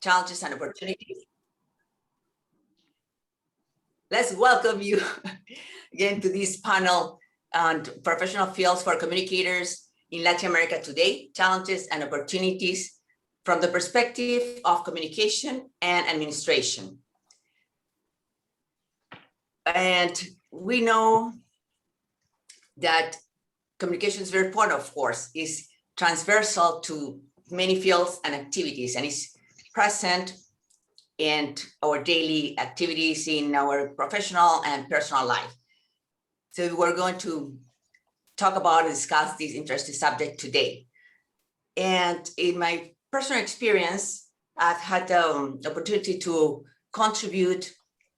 challenges and opportunities. Let's welcome you again to this panel on professional fields for communicators in Latin America today, challenges and opportunities from the perspective of communication and administration. And we know that communication is very important, of course, is transversal to many fields and activities, and is present in our daily activities in our professional and personal life. So we're going to talk about and discuss this interesting subject today. And in my personal experience, I've had the opportunity to contribute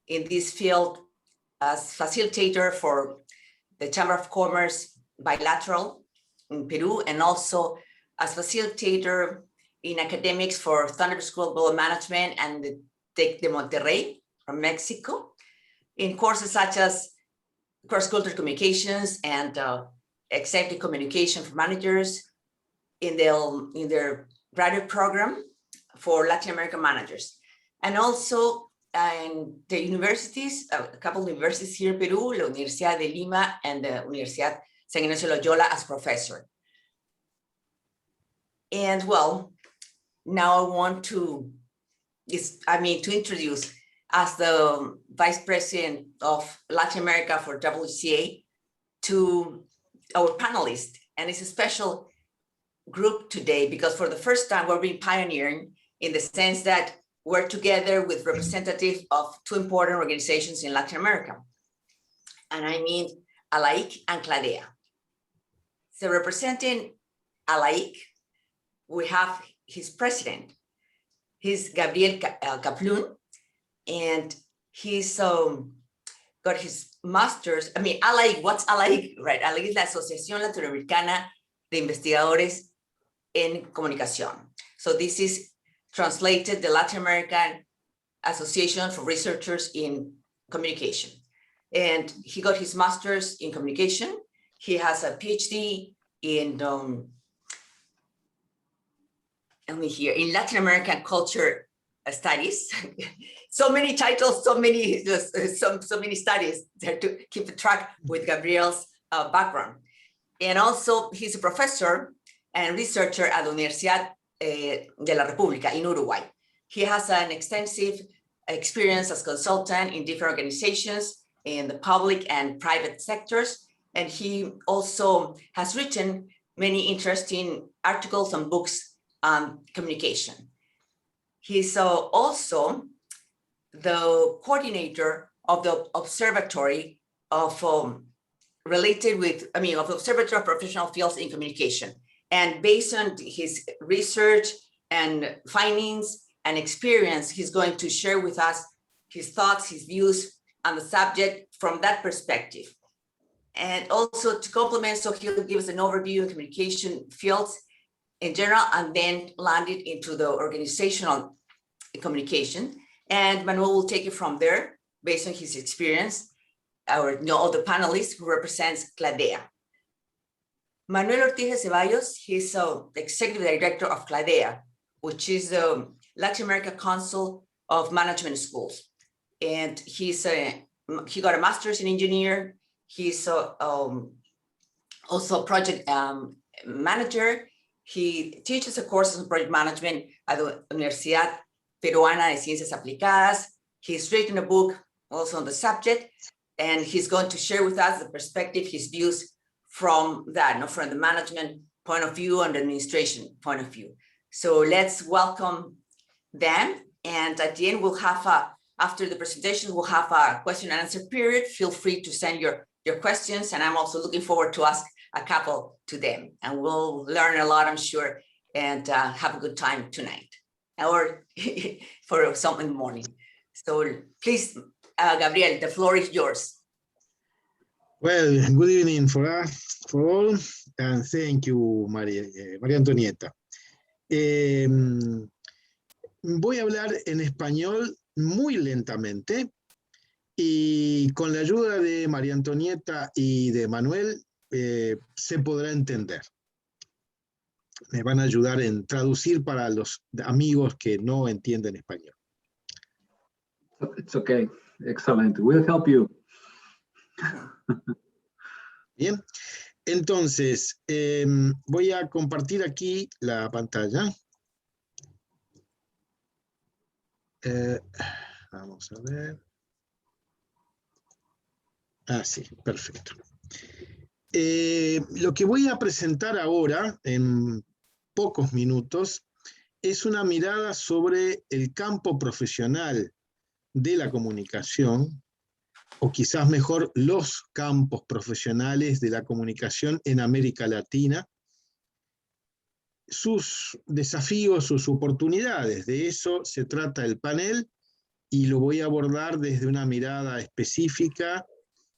in this field as facilitator for the Chamber of Commerce bilateral in Peru, and also as facilitator in academics for Thunderbird School of Global Management and the Tec de Monterrey from Mexico, in courses such as cross-cultural communications and executive communication for managers in their graduate program for Latin American managers. And also in the universities, a couple of universities here in Peru, la Universidad de Lima and the Universidad San Ignacio Loyola as professor. And well, now I want to introduce as the Vice President of Latin America for WCA to our panelists. And it's a special group today because for the first time we're being pioneering in the sense that we're together with representatives of two important organizations in Latin America. And I mean ALAIC and CLADEA. So representing ALAIC, we have his president. He's Gabriel Kaplun, and he's got his master's. I mean, ALAIC, what's ALAIC, right? ALAIC is la Asociación Latinoamericana de Investigadores en Comunicación. So this is translated the Latin American Association for Researchers in Communication. And he got his master's in communication. He has a PhD in in Latin American culture studies. So many titles, so many studies there to keep track with Gabriel's background. And also he's a professor and researcher at the Universidad de la República in Uruguay. He has an extensive experience as consultant in different organizations in the public and private sectors. And he also has written many interesting articles and books on communication. He's also the coordinator of the Observatory of Observatory of Professional Fields in Communication. And based on his research and findings and experience, he's going to share with us his thoughts, his views on the subject from that perspective. And also to complement, so he'll give us an overview of communication fields in general, and then land it into the organizational communication. And Manuel will take it from there based on his experience, all the panelists who represents CLADEA. Manuel Ortiz de Ceballos, he's the executive director of CLADEA, which is the Latin America Council of Management Schools. And he got a master's in engineer. He's also a project manager. He teaches a course in project management at the Universidad Peruana de Ciencias Aplicadas. He's written a book also on the subject, and he's going to share with us the perspective, his views from that, from the management point of view and the administration point of view. So let's welcome them. And at the end, we'll have after the presentation, we'll have a question and answer period. Feel free to send your questions. And I'm also looking forward to ask a couple to them, and we'll learn a lot, I'm sure, and have a good time tonight or for some in the morning. So please, Gabriel, the floor is yours. Well, good evening for us, for all, and thank you, María Antonieta. Voy a hablar en español muy lentamente y con la ayuda de María Antonieta y de Manuel se podrá entender. me van a ayudar en traducir para los amigos que no entienden español. It's okay. Excellent. We'll help you. Bien, entonces voy a compartir aquí la pantalla. Vamos a ver. Ah, sí, perfecto. Lo que voy a presentar ahora, en pocos minutos, es una mirada sobre el campo profesional de la comunicación, o quizás mejor, los campos profesionales de la comunicación en América Latina, sus desafíos, sus oportunidades. De eso se trata el panel, y lo voy a abordar desde una mirada específica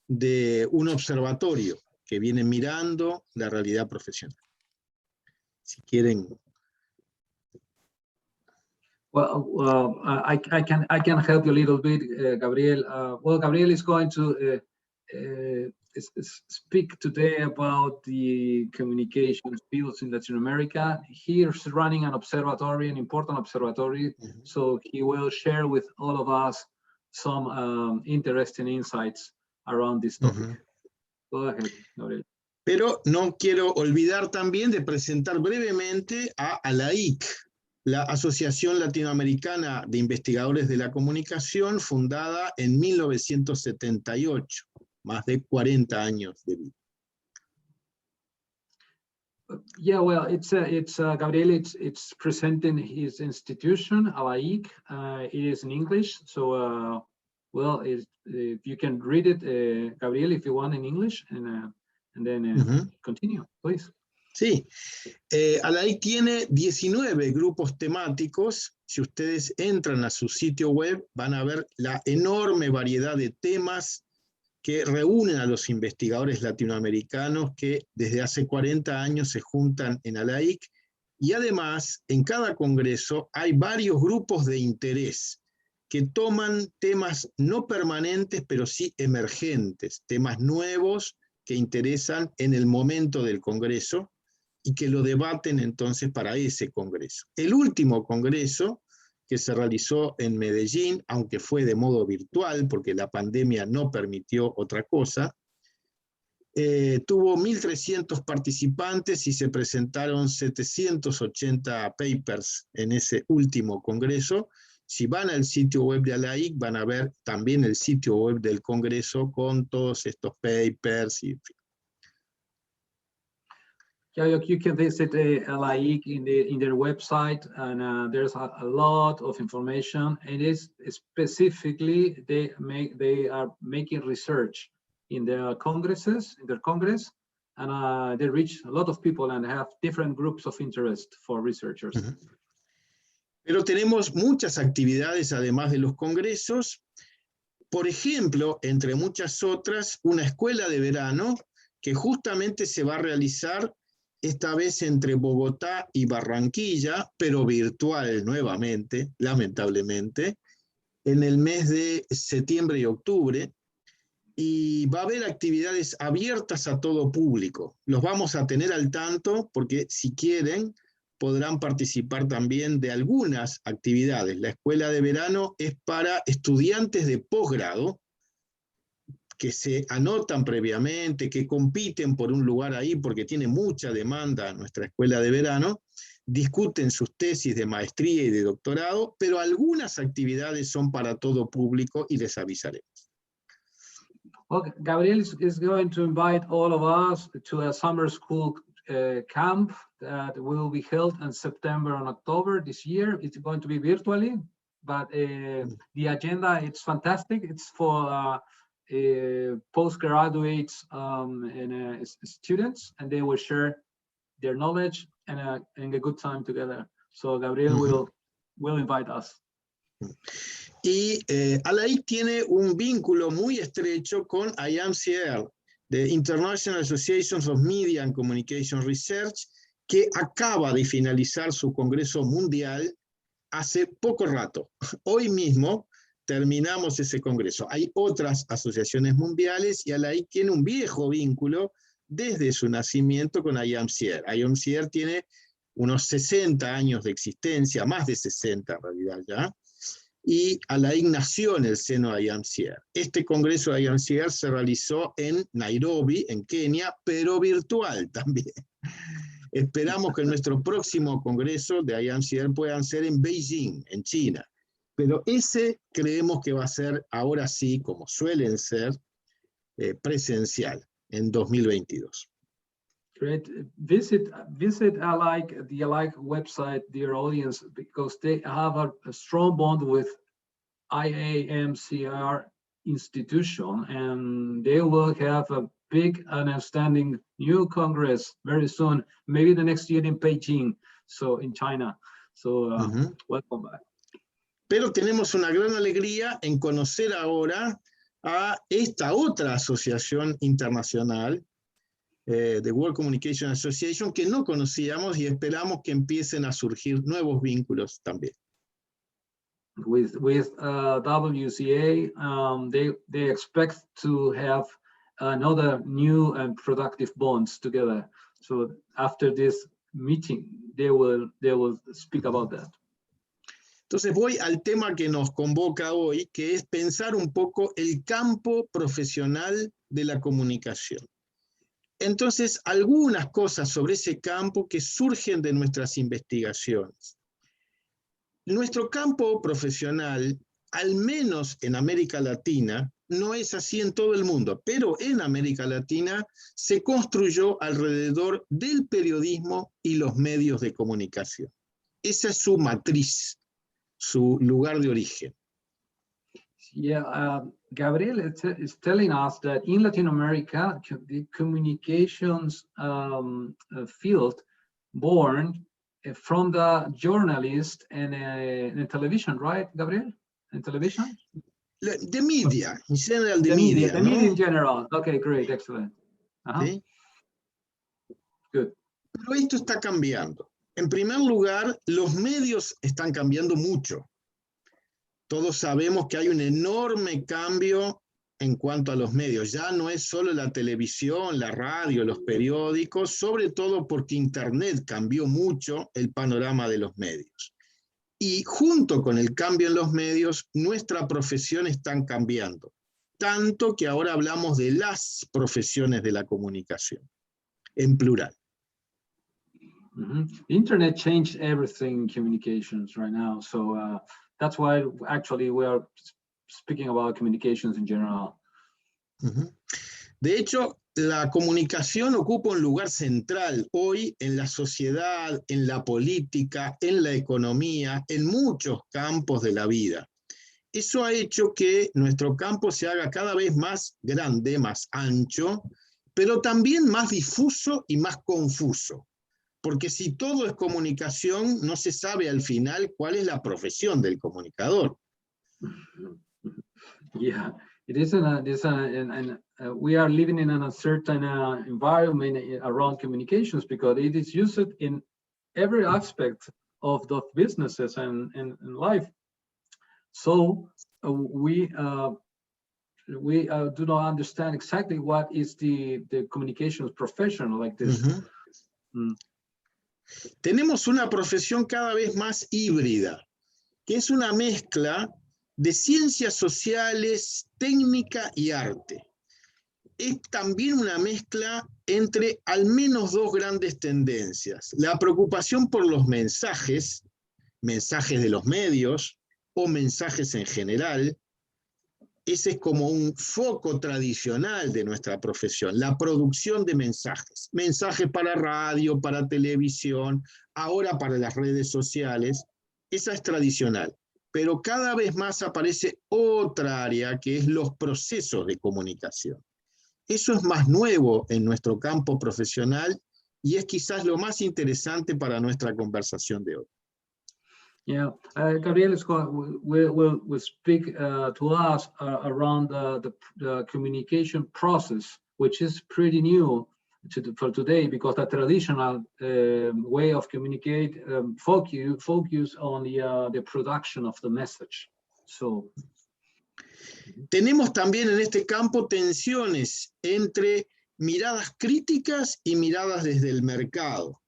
de un observatorio que viene mirando la realidad profesional. Si quieren. Well, I can help you a little bit, Gabriel. Well, Gabriel is going to speak today about the communications fields in Latin America. He's running an observatory, an important observatory, so he will share with all of us some interesting insights around this topic. Go ahead, Gabriel. Pero no quiero olvidar también de presentar brevemente a ALAIC, la Asociación Latinoamericana de Investigadores de la Comunicación, fundada en 1978, más de 40 años de vida. Yeah, well, it's Gabriel. It's presenting his institution, ALAIC. It is in English, so well, if you can read it, Gabriel, if you want, in English, and then continue, please. Sí, ALAIC tiene 19 grupos temáticos. Si ustedes entran a su sitio web, van a ver la enorme variedad de temas que reúnen a los investigadores latinoamericanos que desde hace 40 años se juntan en ALAIC, y además en cada congreso hay varios grupos de interés que toman temas no permanentes, pero sí emergentes, temas nuevos que interesan en el momento del congreso y que lo debaten entonces para ese congreso. El último congreso, que se realizó en Medellín, aunque fue de modo virtual, porque la pandemia no permitió otra cosa, tuvo 1.300 participantes y se presentaron 780 papers en ese último congreso. Si van al sitio web de ALAIC, van a ver también el sitio web del congreso con todos estos papers y en fin. Yeah, you can visit ALAIC in their website, and there's a lot of information. It is specifically they are making research in their congresses, in their congress, and they reach a lot of people and have different groups of interest for researchers. Pero tenemos muchas actividades además de los congresos. Por ejemplo, entre muchas otras, una escuela de verano que justamente se va a realizar esta vez entre Bogotá y Barranquilla, pero virtual nuevamente, lamentablemente, en el mes de septiembre y octubre, y va a haber actividades abiertas a todo público. Los vamos a tener al tanto porque si quieren podrán participar también de algunas actividades. La escuela de verano es para estudiantes de posgrado, que se anotan previamente, que compiten por un lugar ahí porque tiene mucha demanda nuestra escuela de verano, discuten sus tesis de maestría y de doctorado, pero algunas actividades son para todo público y les avisaremos. Well, Gabriel is going to invite all of us to a summer school camp that will be held in September and October this year. It's going to be virtually, but the agenda, it's fantastic. It's for postgraduates and students, and they will share their knowledge and a good time together. So Gabriel will invite us. Y ALAIC tiene un vínculo muy estrecho con IAMCR, the International Association of Media and Communication Research, que acaba de finalizar su congreso mundial hace poco rato. Hoy mismo terminamos ese congreso. Hay otras asociaciones mundiales y ALAIC tiene un viejo vínculo desde su nacimiento con IAMCR. IAMCR tiene unos 60 años de existencia, más de 60 en realidad ya, y a la IAC nació en el seno de IAMCR. Este congreso de IAMCR se realizó en Nairobi, en Kenia, pero virtual también. Esperamos que nuestro próximo congreso de IAMCR puedan ser en Beijing, en China. Pero ese creemos que va a ser, ahora sí, como suelen ser, presencial en 2022. Great. Visit the ALIC website, dear audience, because they have a strong bond with IAMCR institution, and they will have a big and outstanding new Congress very soon, maybe the next year in Beijing, so in China. So welcome back. Pero tenemos una gran alegría en conocer ahora a esta otra asociación internacional, the World Communication Association, que no conocíamos y esperamos que empiecen a surgir nuevos vínculos también. With WCA, they expect to have another new and productive bonds together. So after this meeting, they will speak about that. Entonces voy al tema que nos convoca hoy, que es pensar un poco el campo profesional de la comunicación. Entonces, algunas cosas sobre ese campo que surgen de nuestras investigaciones. Nuestro campo profesional, al menos en América Latina, no es así en todo el mundo, pero en América Latina se construyó alrededor del periodismo y los medios de comunicación. Esa es su matriz, su lugar de origen. Yeah, Gabriel is telling us that in Latin America, the communications field born from the journalist and television, right, Gabriel? In television? The media, in general, the media, ¿no? media in general. Okay, great, excellent. ¿Sí? Good. Pero esto está cambiando. En primer lugar, los medios están cambiando mucho. Todos sabemos que hay un enorme cambio en cuanto a los medios. Ya no es solo la televisión, la radio, los periódicos, sobre todo porque Internet cambió mucho el panorama de los medios. Y junto con el cambio en los medios, nuestra profesión está cambiando. Tanto que ahora hablamos de las profesiones de la comunicación, en plural. Internet changed everything in communications right now. So that's why actually we are speaking about communications in general. De hecho, la comunicación ocupa un lugar central hoy en la sociedad, en la política, en la economía, en muchos campos de la vida. Eso ha hecho que nuestro campo se haga cada vez más grande, más ancho, pero también más difuso y más confuso. Porque si todo es comunicación, no se sabe al final cuál es la profesión del comunicador. Yeah, it is we are living in an uncertain environment around communications because it is used in every aspect of the businesses and life. So we do not understand exactly what is the communications professional like this. Tenemos una profesión cada vez más híbrida, que es una mezcla de ciencias sociales, técnica y arte. Es también una mezcla entre al menos dos grandes tendencias. La preocupación por los mensajes de los medios o mensajes en general. Ese es como un foco tradicional de nuestra profesión, la producción de mensajes. Mensajes para radio, para televisión, ahora para las redes sociales. Esa es tradicional. Pero cada vez más aparece otra área que es los procesos de comunicación. Eso es más nuevo en nuestro campo profesional y es quizás lo más interesante para nuestra conversación de hoy. Yeah, Gabriel will speak to us around the communication process, which is pretty new for today because the traditional way of communicate focus on the production of the message. So tenemos también en este campo tensiones entre miradas críticas y miradas desde el mercado.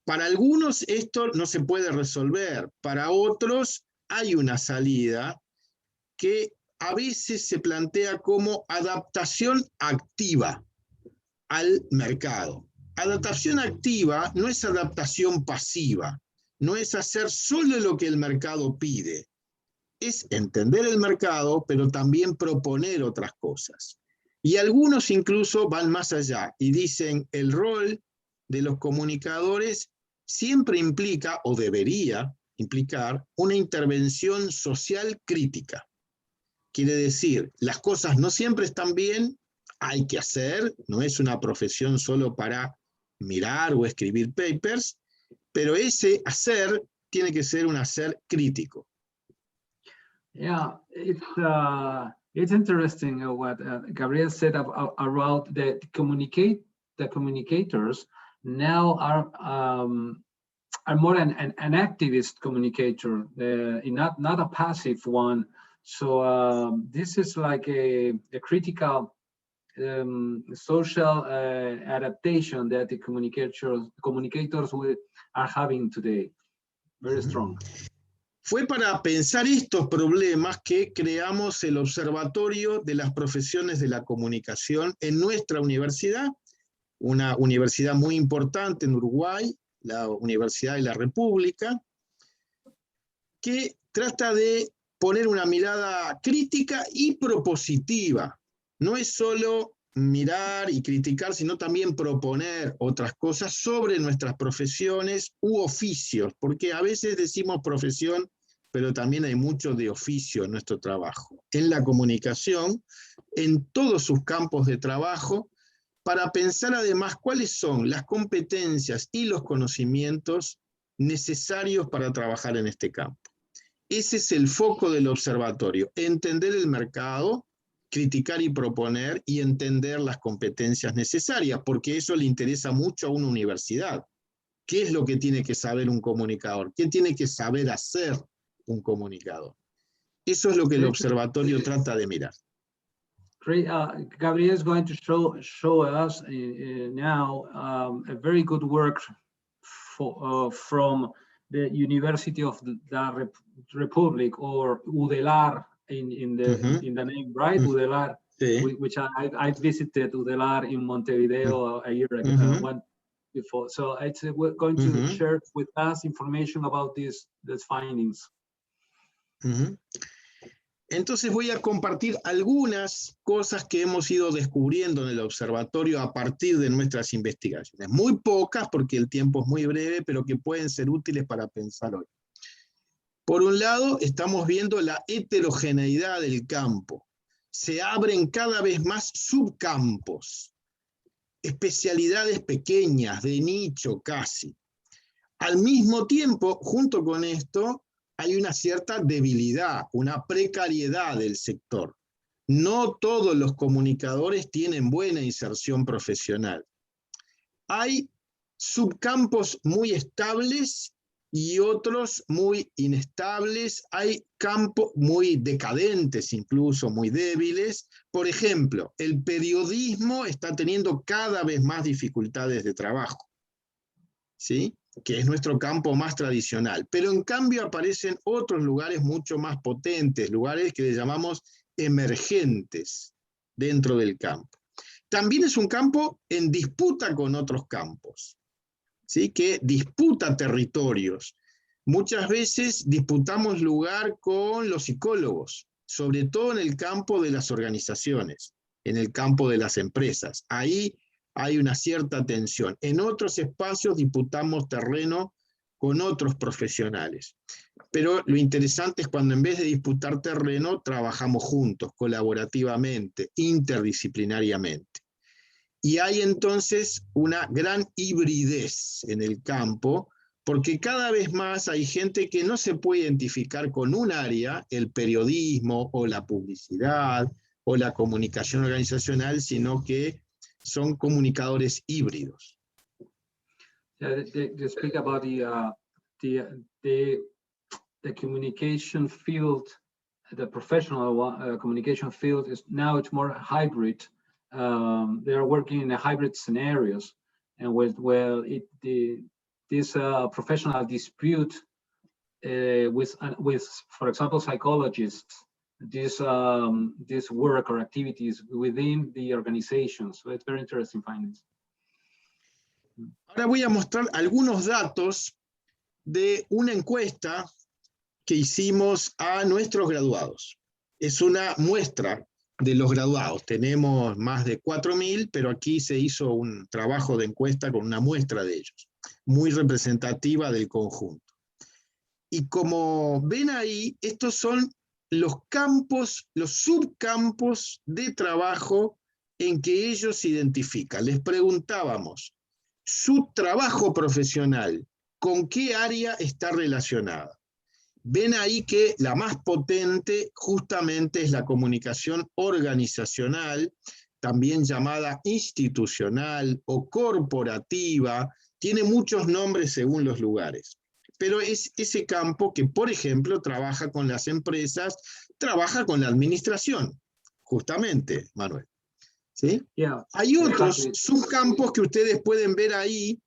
Para algunos esto no se puede resolver, para otros hay una salida que a veces se plantea como adaptación activa al mercado. Adaptación activa no es adaptación pasiva, no es hacer solo lo que el mercado pide, es entender el mercado, pero también proponer otras cosas. Y algunos incluso van más allá y dicen el rol de los comunicadores siempre implica, o debería implicar, una intervención social crítica. Quiere decir, las cosas no siempre están bien, hay que hacer, no es una profesión solo para mirar o escribir papers, pero ese hacer tiene que ser un hacer crítico. Yeah, it's interesting what Gabriel said about the communicators now are more an activist communicator, not a passive one. So this is like a critical social adaptation that the communicators are having today. Very strong. Fue para pensar estos problemas que creamos el Observatorio de las Profesiones de la Comunicación en nuestra universidad, una universidad muy importante en Uruguay, la Universidad de la República, que trata de poner una mirada crítica y propositiva. No es solo mirar y criticar, sino también proponer otras cosas sobre nuestras profesiones u oficios, porque a veces decimos profesión, pero también hay mucho de oficio en nuestro trabajo, en la comunicación, en todos sus campos de trabajo, para pensar además cuáles son las competencias y los conocimientos necesarios para trabajar en este campo. Ese es el foco del observatorio, entender el mercado, criticar y proponer y entender las competencias necesarias, porque eso le interesa mucho a una universidad. ¿Qué es lo que tiene que saber un comunicador? ¿Qué tiene que saber hacer un comunicador? Eso es lo que el observatorio trata de mirar. Gabriel is going to show us now a very good work from the University of the Republic, or UDELAR in the name, right? UDELAR, which I visited UDELAR in Montevideo a year ago, one before. So it's we're going to share with us information about these findings. Entonces voy a compartir algunas cosas que hemos ido descubriendo en el observatorio a partir de nuestras investigaciones. Muy pocas porque el tiempo es muy breve, pero que pueden ser útiles para pensar hoy. Por un lado, estamos viendo la heterogeneidad del campo. Se abren cada vez más subcampos, especialidades pequeñas, de nicho casi. Al mismo tiempo, junto con esto, hay una cierta debilidad, una precariedad del sector. No todos los comunicadores tienen buena inserción profesional. Hay subcampos muy estables y otros muy inestables. Hay campos muy decadentes, incluso muy débiles. Por ejemplo, el periodismo está teniendo cada vez más dificultades de trabajo, ¿sí?, que es nuestro campo más tradicional. Pero en cambio aparecen otros lugares mucho más potentes, lugares que le llamamos emergentes dentro del campo. También es un campo en disputa con otros campos, ¿sí?, que disputa territorios. Muchas veces disputamos lugar con los psicólogos, sobre todo en el campo de las organizaciones, en el campo de las empresas. Ahí hay una cierta tensión. En otros espacios disputamos terreno con otros profesionales. Pero lo interesante es cuando en vez de disputar terreno, trabajamos juntos, colaborativamente, interdisciplinariamente. Y hay entonces una gran hibridez en el campo, porque cada vez más hay gente que no se puede identificar con un área, el periodismo o la publicidad o la comunicación organizacional, sino que son comunicadores híbridos. They speak about the communication field, the professional communication field is now it's more hybrid. They are working in a hybrid scenarios, and this professional dispute with, for example, psychologists, this work or activities within the organization. So it's very interesting findings. Ahora voy a mostrar algunos datos de una encuesta que hicimos a nuestros graduados. Es una muestra de los graduados. Tenemos más de 4.000, pero aquí se hizo un trabajo de encuesta con una muestra de ellos, muy representativa del conjunto. Y como ven ahí, estos son los campos, los subcampos de trabajo en que ellos se identifican. Les preguntábamos, su trabajo profesional, ¿con qué área está relacionada? Ven ahí que la más potente justamente es la comunicación organizacional, también llamada institucional o corporativa, tiene muchos nombres según los lugares. Pero es ese campo que, por ejemplo, trabaja con las empresas, trabaja con la administración, justamente, Manuel. ¿Sí? Yeah, Hay otros exactly. subcampos que ustedes pueden ver ahí,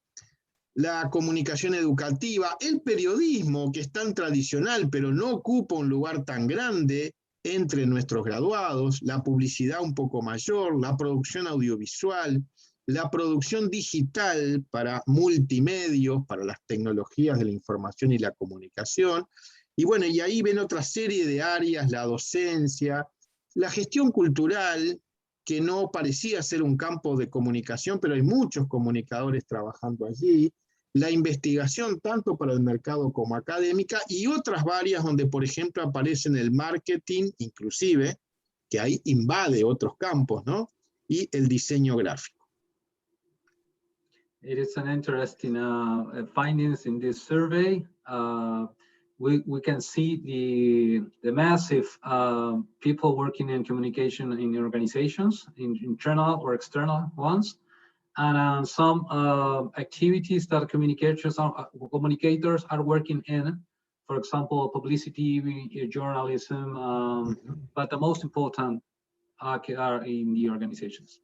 la comunicación educativa, el periodismo, que es tan tradicional, pero no ocupa un lugar tan grande entre nuestros graduados, la publicidad un poco mayor, la producción audiovisual, la producción digital para multimedios, para las tecnologías de la información y la comunicación. Y bueno, y ahí ven otra serie de áreas, la docencia, la gestión cultural, que no parecía ser un campo de comunicación, pero hay muchos comunicadores trabajando allí, la investigación tanto para el mercado como académica, y otras varias donde, por ejemplo, aparecen el marketing, inclusive, que ahí invade otros campos, ¿no? Y el diseño gráfico. It is an interesting findings in this survey. We can see the massive people working in communication in organizations, in internal or external ones, and some activities that communicators are working in. For example, publicity, journalism, but the most important are in the organizations.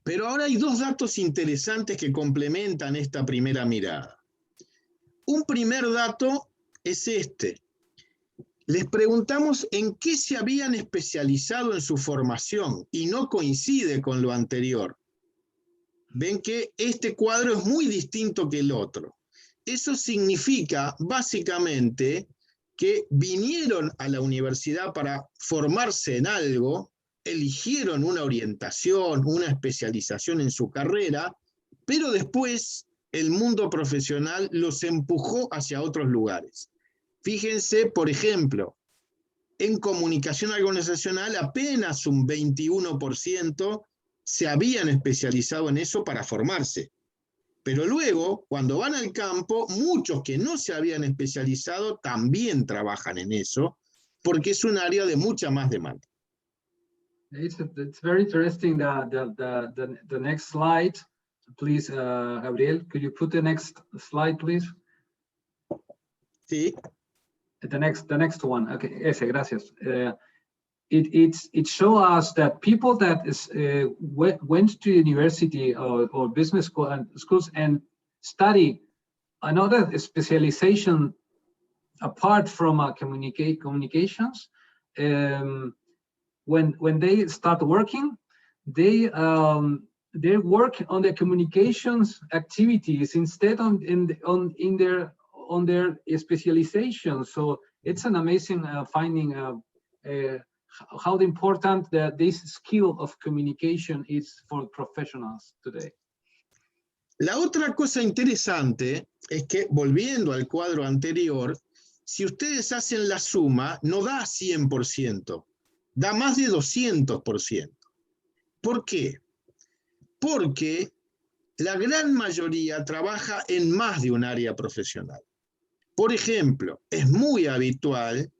Pero ahora hay dos datos interesantes que complementan esta primera mirada. Un primer dato es este. Les preguntamos en qué se habían especializado en su formación y no coincide con lo anterior. Ven que este cuadro es muy distinto que el otro. Eso significa básicamente que vinieron a la universidad para formarse en algo, eligieron una orientación, una especialización en su carrera, pero después el mundo profesional los empujó hacia otros lugares. Fíjense, por ejemplo, en comunicación organizacional apenas un 21% se habían especializado en eso para formarse. Pero luego, cuando van al campo, muchos que no se habían especializado también trabajan en eso, porque es un área de mucha más demanda. It's very interesting. The next slide, please, Gabriel. Could you put the next slide, please? Sí. The next one. Okay, ese, gracias. It shows us that people that went to university or business school and schools and study another specialization apart from communications. When they start working, they work on the communications activities instead on their specialization. So it's an amazing finding how important this skill of communication is for professionals today. La otra cosa interesante es que, volviendo al cuadro anterior, si ustedes hacen la suma, no da 100%. Da más de 200%. ¿Por qué? Porque la gran mayoría trabaja en más de un área profesional. Por ejemplo, es muy habitual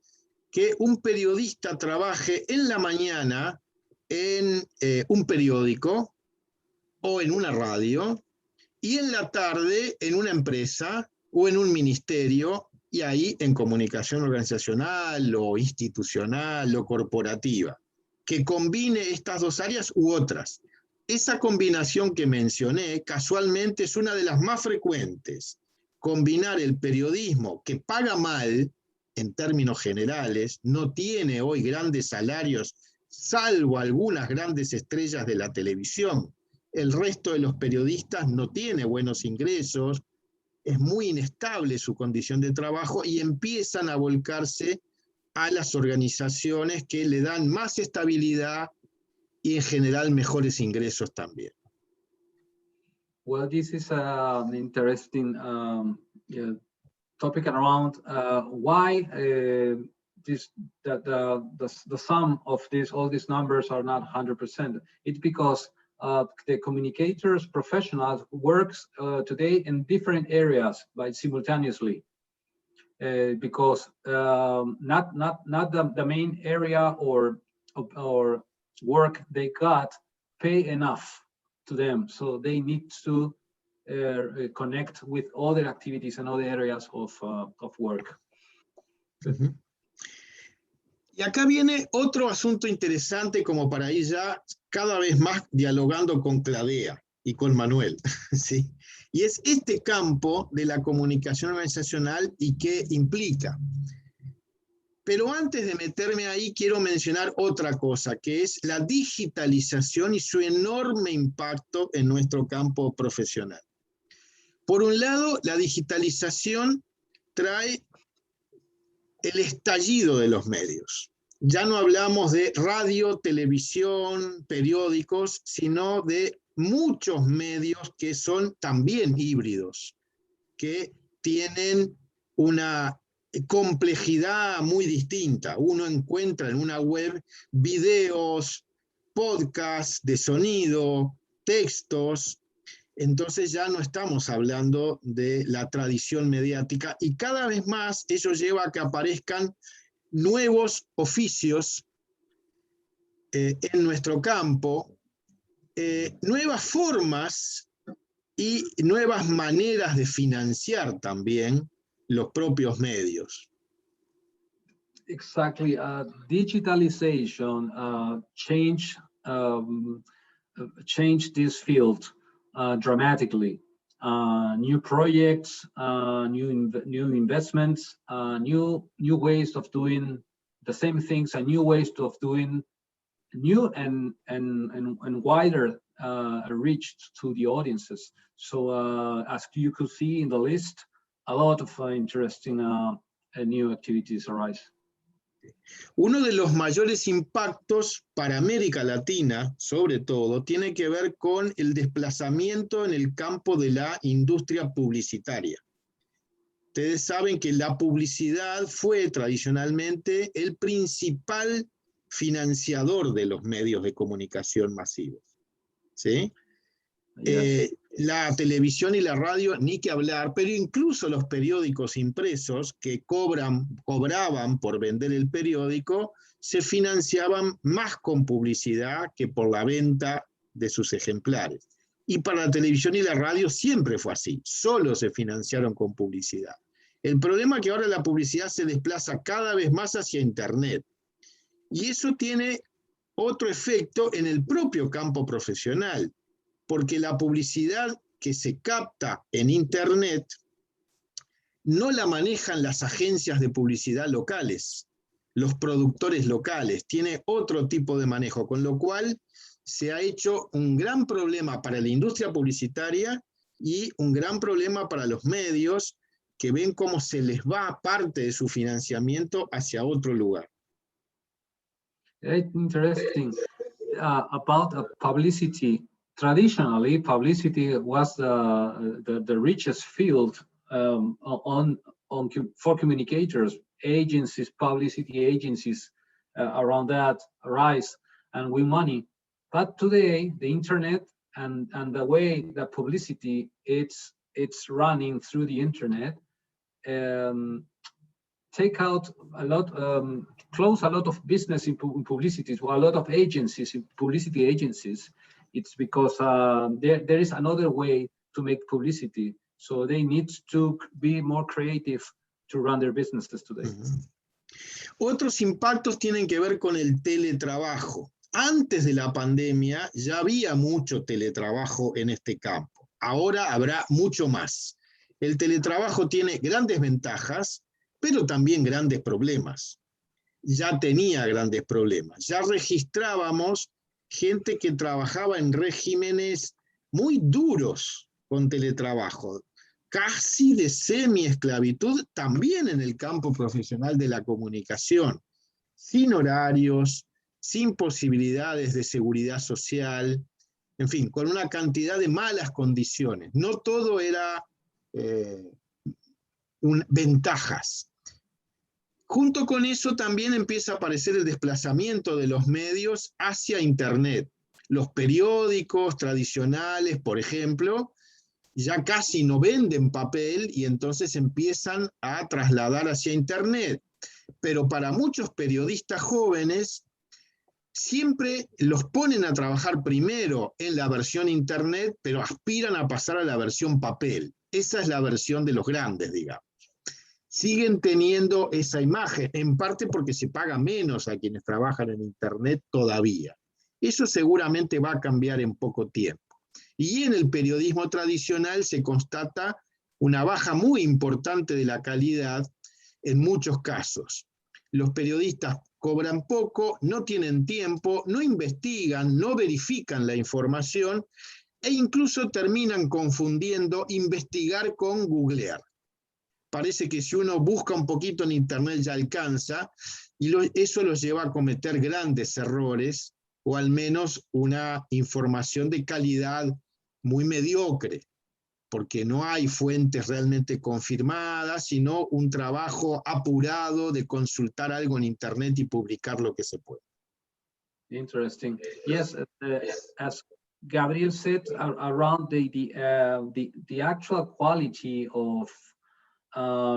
que un periodista trabaje en la mañana en un periódico o en una radio y en la tarde en una empresa o en un ministerio, y ahí en comunicación organizacional o institucional o corporativa, que combine estas dos áreas u otras. esa combinación que mencioné casualmente es una de las más frecuentes. Combinar el periodismo que paga mal, en términos generales, no tiene hoy grandes salarios, salvo algunas grandes estrellas de la televisión. El resto de los periodistas no tiene buenos ingresos, es muy inestable su condición de trabajo y empiezan a volcarse a las organizaciones que le dan más estabilidad y en general mejores ingresos también. Well, this is an interesting topic around why the sum of all these numbers are not 100%. It's because the communicators professionals works today in different areas simultaneously. Because not the main area or work they got pay enough to them, so they need to connect with other activities and other areas of work. Uh-huh. Y acá viene otro asunto interesante como para ir ya cada vez más dialogando con Cladea y con Manuel, ¿sí? Y es este campo de la comunicación organizacional y qué implica. Pero antes de meterme ahí, quiero mencionar otra cosa, que es la digitalización y su enorme impacto en nuestro campo profesional. Por un lado, la digitalización trae el estallido de los medios. Ya no hablamos de radio, televisión, periódicos, sino de muchos medios que son también híbridos, que tienen una complejidad muy distinta. Uno encuentra en una web videos, podcasts de sonido, textos. Entonces ya no estamos hablando de la tradición mediática y cada vez más ello lleva a que aparezcan nuevos oficios en nuestro campo, nuevas formas y nuevas maneras de financiar también los propios medios. Exactly. Digitalization changed this field dramatically. New projects, new investments, new ways of doing the same things, and new ways of doing new and wider reach to the audiences. So as you could see in the list, a lot of interesting new activities arise. Uno de los mayores impactos para América Latina, sobre todo, tiene que ver con el desplazamiento en el campo de la industria publicitaria. Ustedes saben que la publicidad fue tradicionalmente el principal financiador de los medios de comunicación masivos, ¿sí? Yes. La televisión y la radio, ni que hablar, pero incluso los periódicos impresos que cobraban por vender el periódico, se financiaban más con publicidad que por la venta de sus ejemplares. Y para la televisión y la radio siempre fue así, solo se financiaron con publicidad. El problema es que ahora la publicidad se desplaza cada vez más hacia Internet. Y eso tiene otro efecto en el propio campo profesional, porque la publicidad que se capta en Internet no la manejan las agencias de publicidad locales, los productores locales, tiene otro tipo de manejo, con lo cual se ha hecho un gran problema para la industria publicitaria y un gran problema para los medios que ven cómo se les va parte de su financiamiento hacia otro lugar. It's interesting about publicity. Traditionally, publicity was the richest field for communicators. Agencies, publicity agencies around that rise and win money. But today, the internet and the way that publicity it's running through the internet take out a lot, close a lot of business in publicity to a lot of agencies, in publicity agencies. It's because there is another way to make publicity. So they need to be more creative to run their businesses today. Otros impactos tienen que ver con el teletrabajo. antes de la pandemia ya había mucho teletrabajo en este campo. Ahora habrá mucho más. El teletrabajo tiene grandes ventajas, pero también grandes problemas. Ya tenía grandes problemas. Ya registrábamos gente que trabajaba en regímenes muy duros con teletrabajo, casi de semi-esclavitud, también en el campo profesional de la comunicación, sin horarios, sin posibilidades de seguridad social, en fin, con una cantidad de malas condiciones. No todo era ventajas. Junto con eso también empieza a aparecer el desplazamiento de los medios hacia Internet. Los periódicos tradicionales, por ejemplo, ya casi no venden papel y entonces empiezan a trasladar hacia Internet. Pero para muchos periodistas jóvenes, siempre los ponen a trabajar primero en la versión Internet, pero aspiran a pasar a la versión papel. Esa es la versión de los grandes, digamos. Siguen teniendo esa imagen, en parte porque se paga menos a quienes trabajan en Internet todavía. Eso seguramente va a cambiar en poco tiempo. Y en el periodismo tradicional se constata una baja muy importante de la calidad en muchos casos. Los periodistas cobran poco, no tienen tiempo, no investigan, no verifican la información e incluso terminan confundiendo investigar con googlear. Parece que si uno busca un poquito en Internet ya alcanza, y eso los lleva a cometer grandes errores, o al menos una información de calidad muy mediocre, porque no hay fuentes realmente confirmadas, sino un trabajo apurado de consultar algo en Internet y publicar lo que se puede. Interesting. Yes, as Gabriel said, around the actual quality of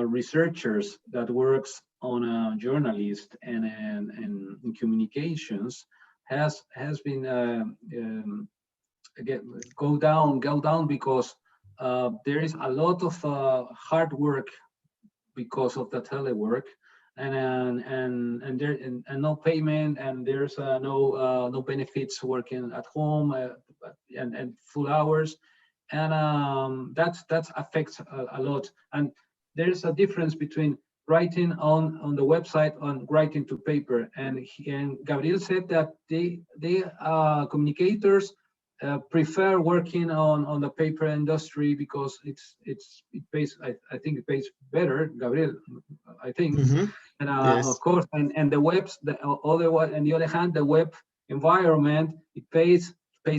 researchers that works on a journalist and in communications has been go down because there is a lot of hard work because of the telework and no payment, and there's no benefits working at home and full hours, and that affects a lot. And there's a difference between writing on the website and writing to paper. And Gabriel said that they communicators prefer working on the paper industry because it pays. I think it pays better, Gabriel. I think, and Yes. of course, and the webs. On the other hand, the web environment, it pays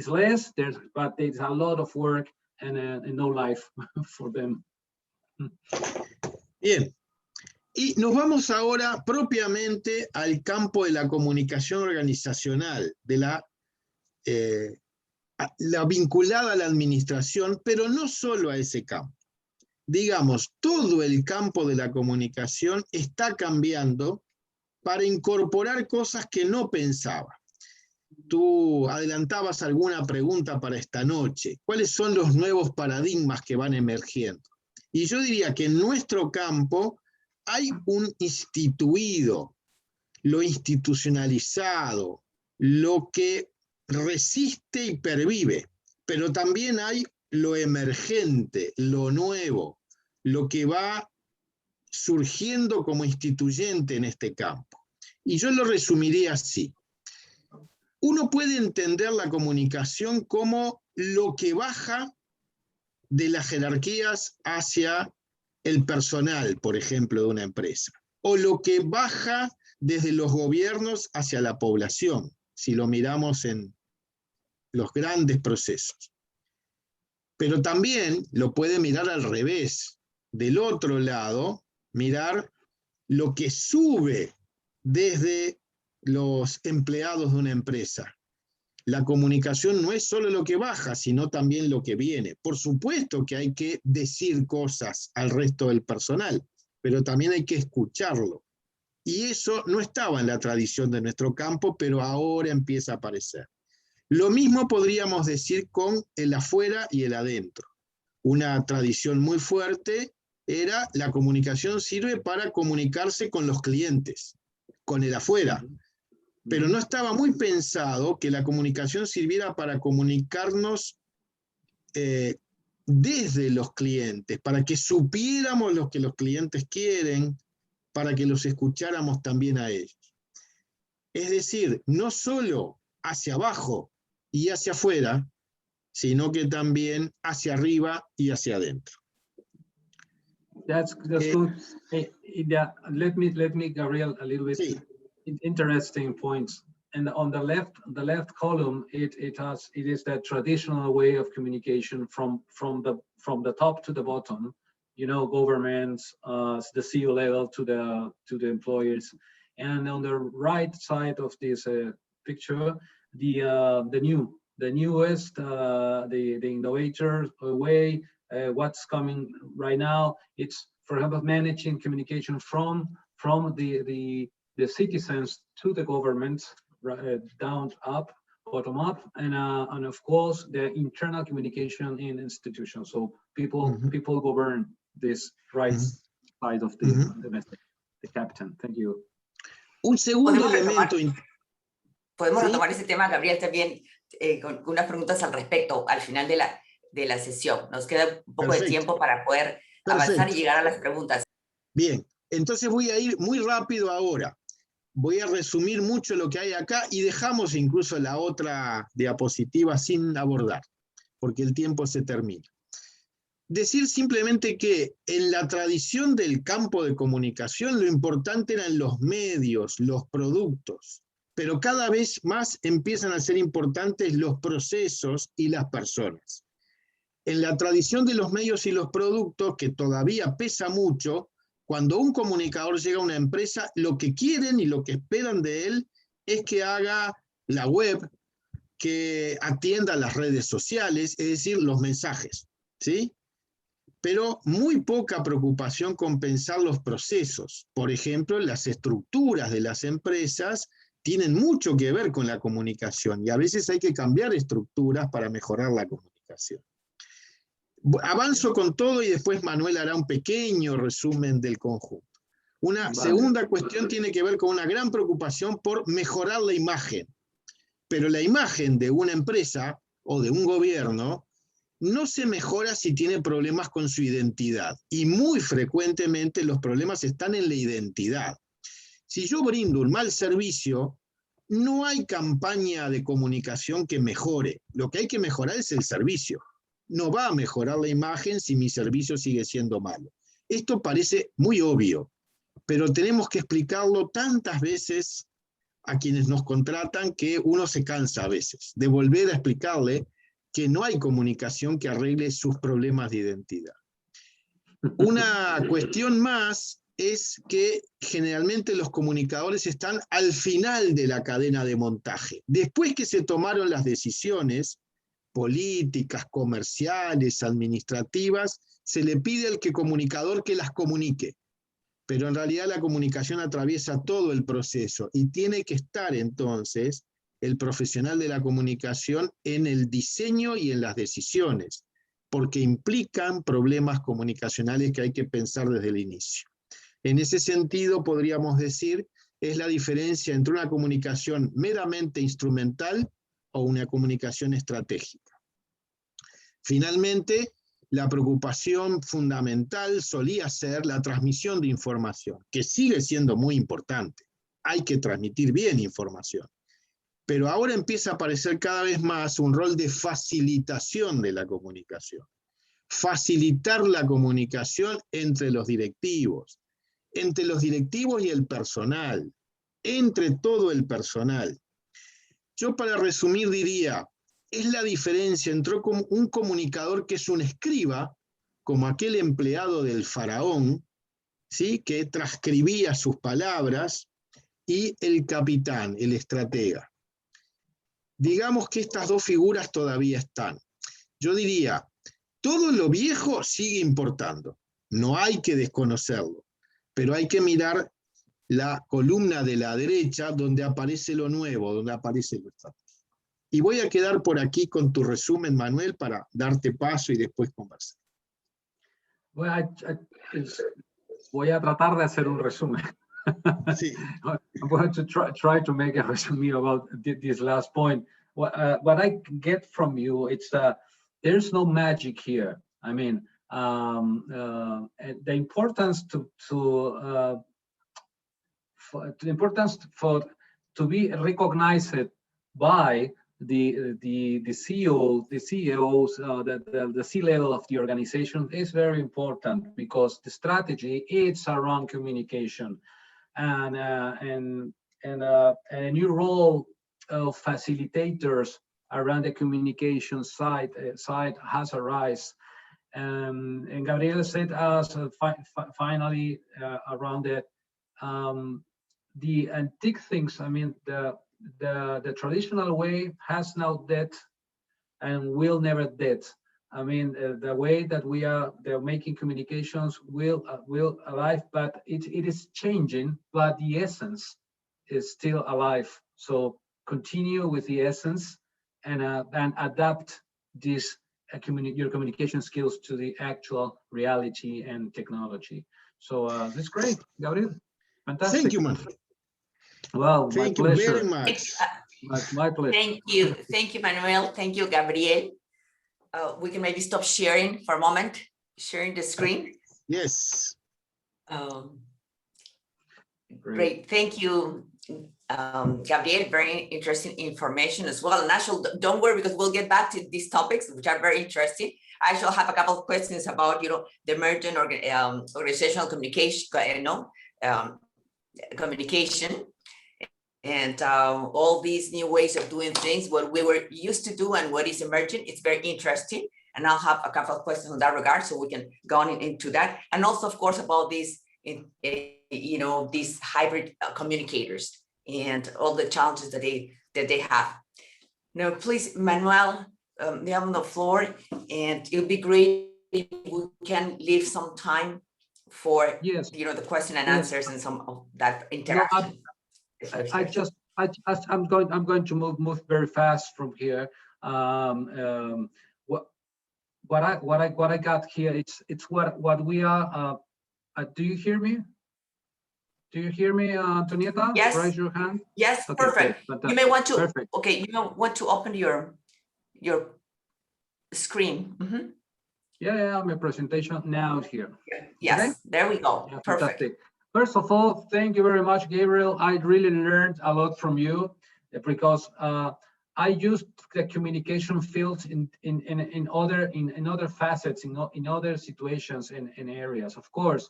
less. But there's a lot of work and no life for them. Bien, y nos vamos ahora propiamente al campo de la comunicación organizacional, de la vinculada a la administración, pero no solo a ese campo. Digamos, todo el campo de la comunicación está cambiando para incorporar cosas que no pensaba. Tú adelantabas alguna pregunta para esta noche. ¿Cuáles son los nuevos paradigmas que van emergiendo? Y yo diría que en nuestro campo hay un instituido, lo institucionalizado, lo que resiste y pervive, pero también hay lo emergente, lo nuevo, lo que va surgiendo como instituyente en este campo. Y yo lo resumiría así. Uno puede entender la comunicación como lo que baja de las jerarquías hacia el personal, por ejemplo, de una empresa, o lo que baja desde los gobiernos hacia la población, si lo miramos en los grandes procesos. Pero también lo puede mirar al revés, del otro lado, mirar lo que sube desde los empleados de una empresa. La comunicación no es solo lo que baja, sino también lo que viene. Por supuesto que hay que decir cosas al resto del personal, pero también hay que escucharlo. Y eso no estaba en la tradición de nuestro campo, pero ahora empieza a aparecer. Lo mismo podríamos decir con el afuera y el adentro. Una tradición muy fuerte era la comunicación sirve para comunicarse con los clientes, con el afuera. pero no estaba muy pensado que la comunicación sirviera para comunicarnos desde los clientes, para que supiéramos lo que los clientes quieren, para que los escucháramos también a ellos. Es decir, no solo hacia abajo y hacia afuera, sino que también hacia arriba y hacia adentro. That's good. Yeah, let me, Gabriel, a little bit Sí. Interesting points. And on the left column, it is the traditional way of communication from the top to the bottom. You know, governments, the CEO level to the employers. And on the right side of this picture, the newest, the innovator way, what's coming right now. It's, for example, managing communication from the citizens to the government, down up, bottom up, and of course the internal communication in institutions. So people govern this right side of the message. The captain. Thank you. Un segundo elemento. Podemos ¿Sí? retomar ese tema, Gabriel, también con unas preguntas al respecto al final de la sesión. Nos queda un poco de tiempo para poder avanzar y llegar a las preguntas. Bien, entonces voy a ir muy rápido ahora. Voy a resumir mucho lo que hay acá y dejamos incluso la otra diapositiva sin abordar, porque el tiempo se termina. Decir simplemente que en la tradición del campo de comunicación lo importante eran los medios, los productos, pero cada vez más empiezan a ser importantes los procesos y las personas. En la tradición de los medios y los productos, que todavía pesa mucho, cuando un comunicador llega a una empresa, lo que quieren y lo que esperan de él es que haga la web, que atienda las redes sociales, es decir, los mensajes, ¿sí? Pero muy poca preocupación con pensar los procesos. Por ejemplo, las estructuras de las empresas tienen mucho que ver con la comunicación y a veces hay que cambiar estructuras para mejorar la comunicación. Avanzo con todo y después Manuel hará un pequeño resumen del conjunto. Una segunda cuestión tiene que ver con una gran preocupación por mejorar la imagen. Pero la imagen de una empresa o de un gobierno no se mejora si tiene problemas con su identidad. Y muy frecuentemente los problemas están en la identidad. Si yo brindo un mal servicio, no hay campaña de comunicación que mejore. Lo que hay que mejorar es el servicio. No va a mejorar la imagen si mi servicio sigue siendo malo. Esto parece muy obvio, pero tenemos que explicarlo tantas veces a quienes nos contratan que uno se cansa a veces de volver a explicarle que no hay comunicación que arregle sus problemas de identidad. Una cuestión más es que generalmente los comunicadores están al final de la cadena de montaje. Después que se tomaron las decisiones políticas, comerciales, administrativas, se le pide al comunicador que las comunique. Pero en realidad la comunicación atraviesa todo el proceso y tiene que estar entonces el profesional de la comunicación en el diseño y en las decisiones, porque implican problemas comunicacionales que hay que pensar desde el inicio. En ese sentido, podríamos decir, es la diferencia entre una comunicación meramente instrumental o una comunicación estratégica. Finalmente, la preocupación fundamental solía ser la transmisión de información, que sigue siendo muy importante. Hay que transmitir bien información. Pero ahora empieza a aparecer cada vez más un rol de facilitación de la comunicación. Facilitar la comunicación entre los directivos y el personal, entre todo el personal. Yo para resumir diría, es la diferencia entre un comunicador que es un escriba, como aquel empleado del faraón, ¿sí?, que transcribía sus palabras, y el capitán, el estratega. Digamos que estas dos figuras todavía están. Yo diría, todo lo viejo sigue importando, no hay que desconocerlo, pero hay que mirar la columna de la derecha donde aparece lo nuevo, donde aparece lo estratégico. Y voy a quedar por aquí con tu resumen, Manuel, para darte paso y después conversar. Bueno, voy a tratar de hacer un resumen. Sí. I'm going to try to make a resume about this last point. What I get from you, it's there's no magic here. I mean, the importance to be recognized by the CEO, the CEOs, the C-level of the organization is very important, because the strategy is around communication, and a new role of facilitators around the communication side has arisen. And Gabriel said us finally around it. The antique things, I mean, the traditional way has now dead and will never dead. I mean, the way that they're making communications will alive, but it is changing, but the essence is still alive. So continue with the essence, and adapt this your communication skills to the actual reality and technology. So that's great, Gabriel. Fantastic. Thank you, man. Well, Thank my you pleasure. very much. My pleasure. Thank you, Manuel. Thank you, Gabriel. We can maybe stop sharing for a moment, sharing the screen. Yes. Great. Thank you, Gabriel. Very interesting information as well. And actually, don't worry, because we'll get back to these topics, which are very interesting. I shall have a couple of questions about, the emergent organizational communication, communication, and all these new ways of doing things, what we were used to do and what is emerging. It's very interesting. And I'll have a couple of questions in that regard, so we can go on into that. And also, of course, about these, these hybrid communicators and all the challenges that they have. Now, please, Manuel, you have on the floor, and it would be great if we can leave some time for, the question and answers and some of that interaction. I'm going to move very fast from here. What I got here, it's what we are. Do you hear me? Do you hear me, Antonieta? Yes. Raise your hand. Yes, okay, perfect. You may want to. Perfect. Okay, you may want to open your screen. Mm-hmm. Yeah, my presentation now is here. Yes, okay? There we go. Yeah, perfect. Fantastic. First of all, thank you very much, Gabriel. I really learned a lot from you, because I used the communication fields in other facets, in other situations, in areas. Of course,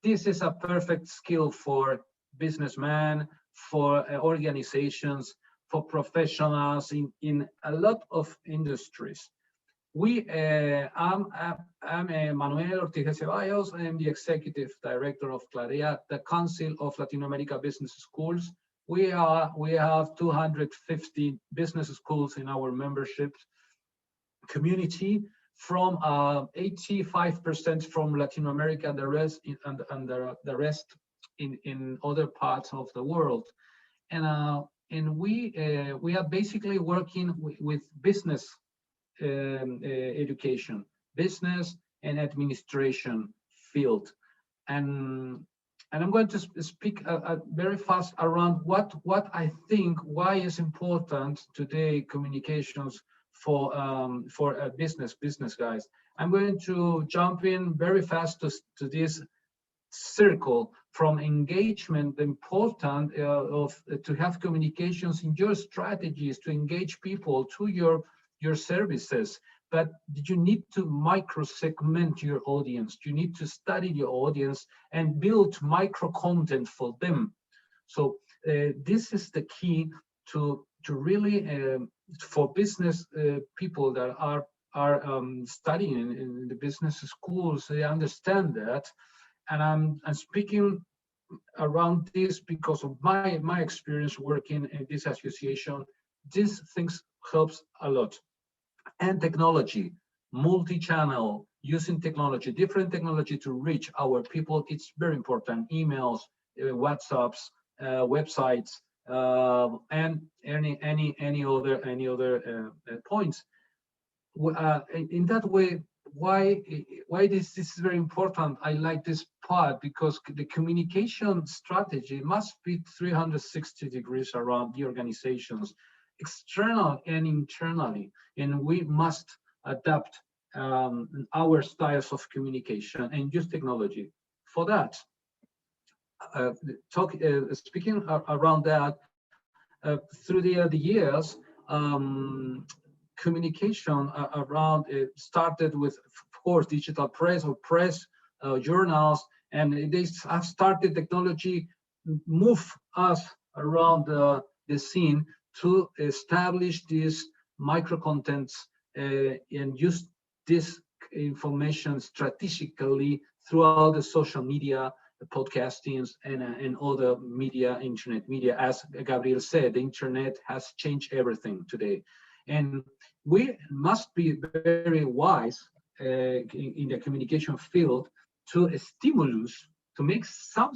this is a perfect skill for businessmen, for organizations, for professionals in a lot of industries. I'm Manuel Ortiz de Ceballos. I am the Executive Director of Clarea, the Council of Latin America Business Schools. We have 250 business schools in our membership community, from 85% from Latin America, the rest the rest in other parts of the world. And we are basically working with business education, business and administration field, and I'm going to speak very fast around what I think, why is important today communications for business guys. I'm going to jump in very fast to this circle from engagement, the important to have communications in your strategies, to engage people to your services. But you need to micro-segment your audience. You need to study your audience and build micro-content for them. So this is the key to really, for business people that are studying in the business schools, they understand that. And I'm speaking around this because of my experience working in this association. These things helps a lot. And technology, multi-channel, using technology, different technology to reach our people, it's very important. Emails, WhatsApps, websites, and any other points. In that way, why this is very important. I like this part because the communication strategy must be 360 degrees around the organizations, external and internally, and we must adapt our styles of communication and use technology for that. Speaking around that, through the years, communication around started with, of course, digital press or press journals, and they have started technology move us around the scene to establish these micro contents and use this information strategically throughout the social media, the podcastings, and other media, internet media. As Gabriel said, the internet has changed everything today. And we must be very wise in the communication field to make some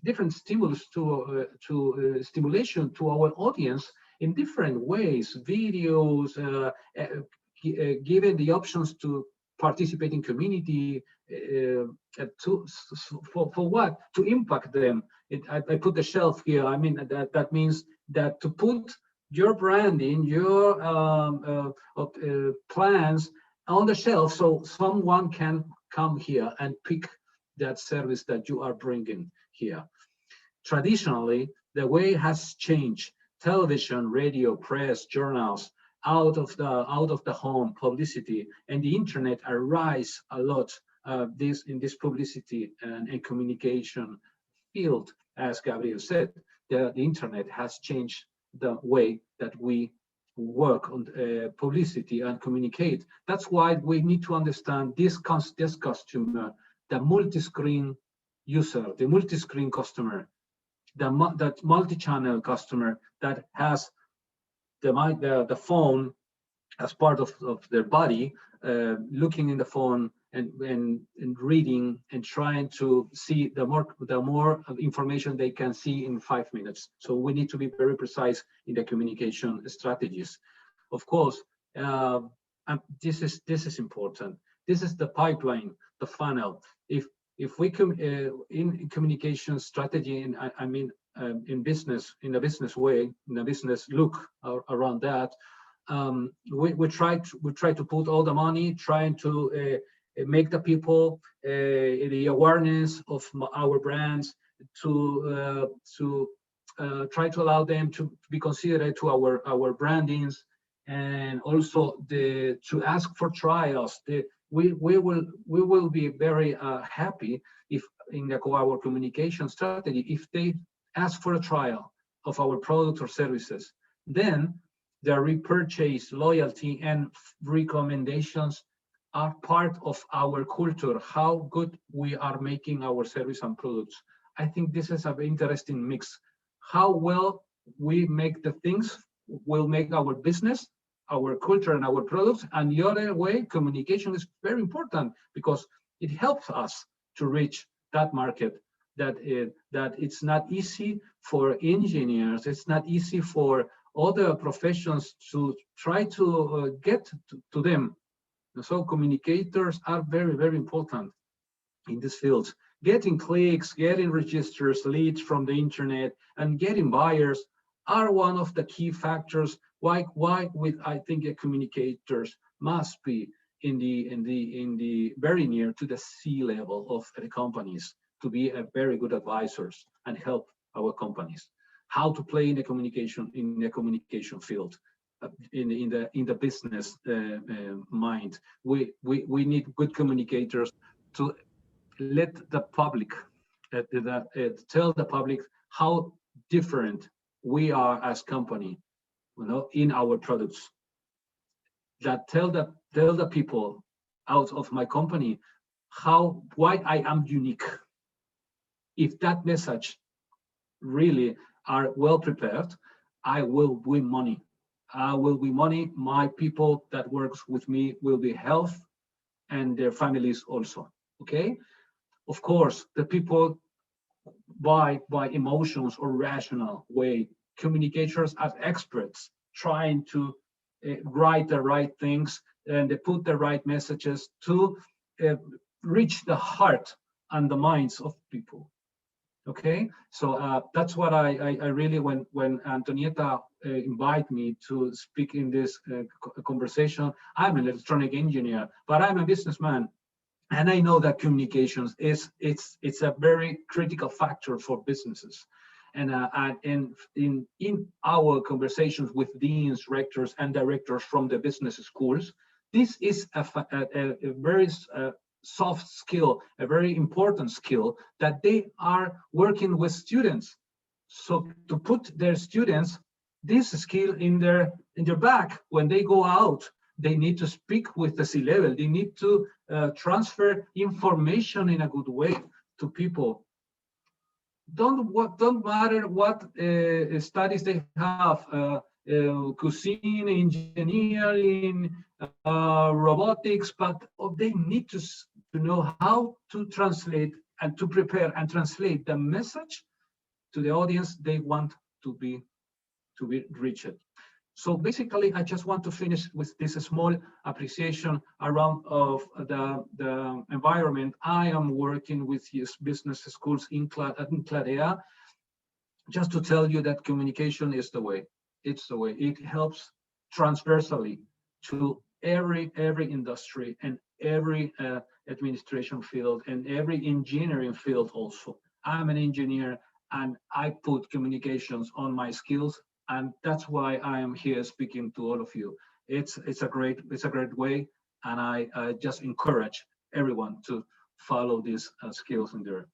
different stimulus to stimulation to our audience in different ways, videos, given the options to participate in community, for what? To impact them. I put the shelf here. I mean, that means that to put your branding, your plans on the shelf so someone can come here and pick that service that you are bringing here. Traditionally, the way has changed. Television, radio, press, journals, out of the home publicity, and the internet arise a lot in this publicity and communication field. As Gabriel said, the internet has changed the way that we work on publicity and communicate. That's why we need to understand this customer, the multi-screen user, the multi-screen customer, that multi-channel customer that has the phone as part of their body, looking in the phone and reading and trying to see the more information they can see in 5 minutes. So we need to be very precise in the communication strategies. Of course, and this is important. This is the pipeline, the funnel. If we in communication strategy, and I mean in business, in a business way, in a business look around that, we try to put all the money trying to make the people the awareness of our brands, to try to allow them to be considered to our brandings, and also to ask for trials. We will be very happy if in our communication strategy, if they ask for a trial of our product or services, then the repurchase, loyalty, and recommendations are part of our culture, how good we are making our service and products. I think this is an interesting mix. How well we make the things will make our business, our culture, and our products. And the other way, communication is very important because it helps us to reach that market that it's not easy for engineers, it's not easy for other professions to try to get to them. So communicators are very, very important in this field. Getting clicks, getting registers, leads from the internet, and getting buyers are one of the key factors why I think communicators must be in the very near to the C-level of the companies, to be a very good advisors and help our companies how to play in the communication field, in the business mind. We need good communicators to let the public tell the public how different we are as company, in our products. That tell the people out of my company why I am unique. If that message really are well prepared, I will win money. I will win money. My people that works with me will be health, and their families also. Okay. Of course, the people buy by emotions or rational way. Communicators as experts trying to write the right things, and they put the right messages to reach the heart and the minds of people. Okay, so that's what I really, when Antonieta invited me to speak in this conversation, I'm an electronic engineer, but I'm a businessman. And I know that communications it's a very critical factor for businesses. And in our conversations with deans, rectors, and directors from the business schools, this is a very soft skill, a very important skill that they are working with students. So to put their students this skill in their back when they go out, they need to speak with the C-level. They need to transfer information in a good way to people. Don't matter what studies they have, cuisine, engineering, robotics, but they need to know how to translate and to prepare and translate the message to the audience they want to be reached. So basically, I just want to finish with this small appreciation around of the environment. I am working with business schools in Clarea, just to tell you that communication is the way. It's the way. It helps transversally to every industry and every administration field and every engineering field also. I'm an engineer and I put communications on my skills, and that's why I am here speaking to all of you. It's a great way, and I just encourage everyone to follow these skills in their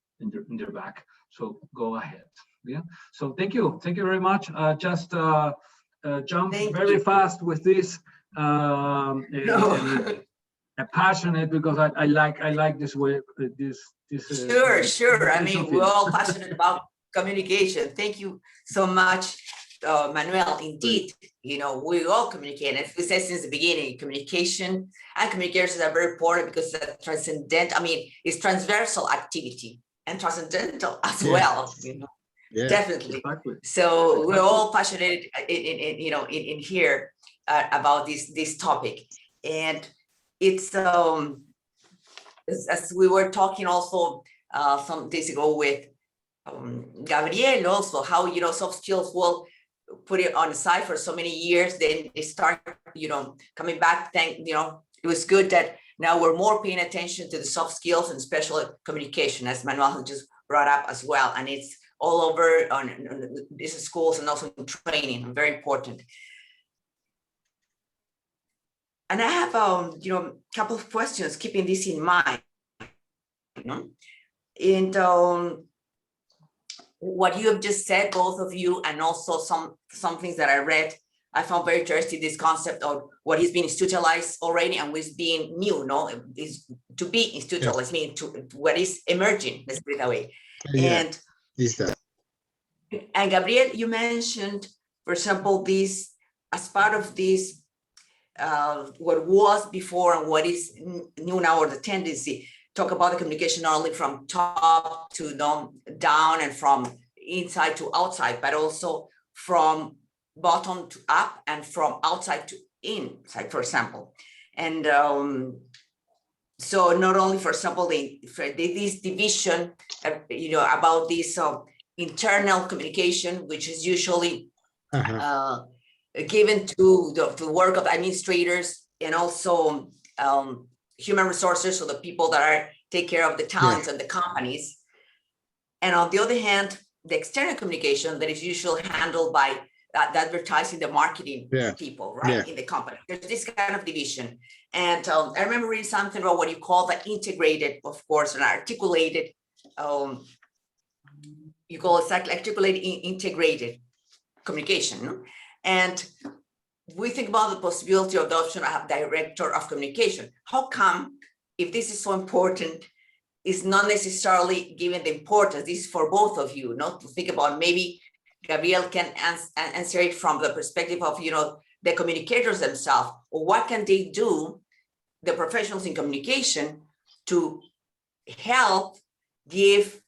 back. So go ahead. Yeah. So thank you very much. Just jump very fast with this. Passionate because I like this way. Sure. I mean, we're all passionate about communication. Thank you so much, Manuel. Indeed, we all communicate. As we said since the beginning, communication and communicators are very important because it's transcendental. I mean, it's transversal activity and transcendental as well. Yeah. Definitely. Exactly. So we're all passionate in here about this topic, and it's as we were talking also some days ago with Gabriel also, how soft skills will put it on the side for so many years, then they start coming back. It was good that now we're more paying attention to the soft skills and especially communication, as Manuel just brought up as well, and it's all over on these schools and also in training, very important. And I have a couple of questions keeping this in mind. And what you have just said, both of you, and also some things that I read, I found very interesting, this concept of what is being institutionalized already and what is being new, is to be institutionalized, meaning to what is emerging, let's put it that way. Yeah. And Gabriel, you mentioned, for example, this as part of this, what was before and what is new now, or the tendency, talk about the communication not only from top to down and from inside to outside, but also from bottom to up and from outside to inside, for example. And so not only, for example, this division, about this internal communication, which is usually given to the work of administrators and also human resources, so the people that take care of the talents and the companies. And on the other hand, the external communication that is usually handled by the advertising, the marketing people, right, in the company. There's this kind of division. And I remember reading something about what you call the integrated, of course, and articulated, you call it articulated integrated communication. And we think about the possibility of the option of director of communication. How come, if this is so important, is not necessarily given the importance? This is for both of you, to think about. Maybe Gabriel can answer it from the perspective of, the communicators themselves, or what can they do, the professionals in communication, to help give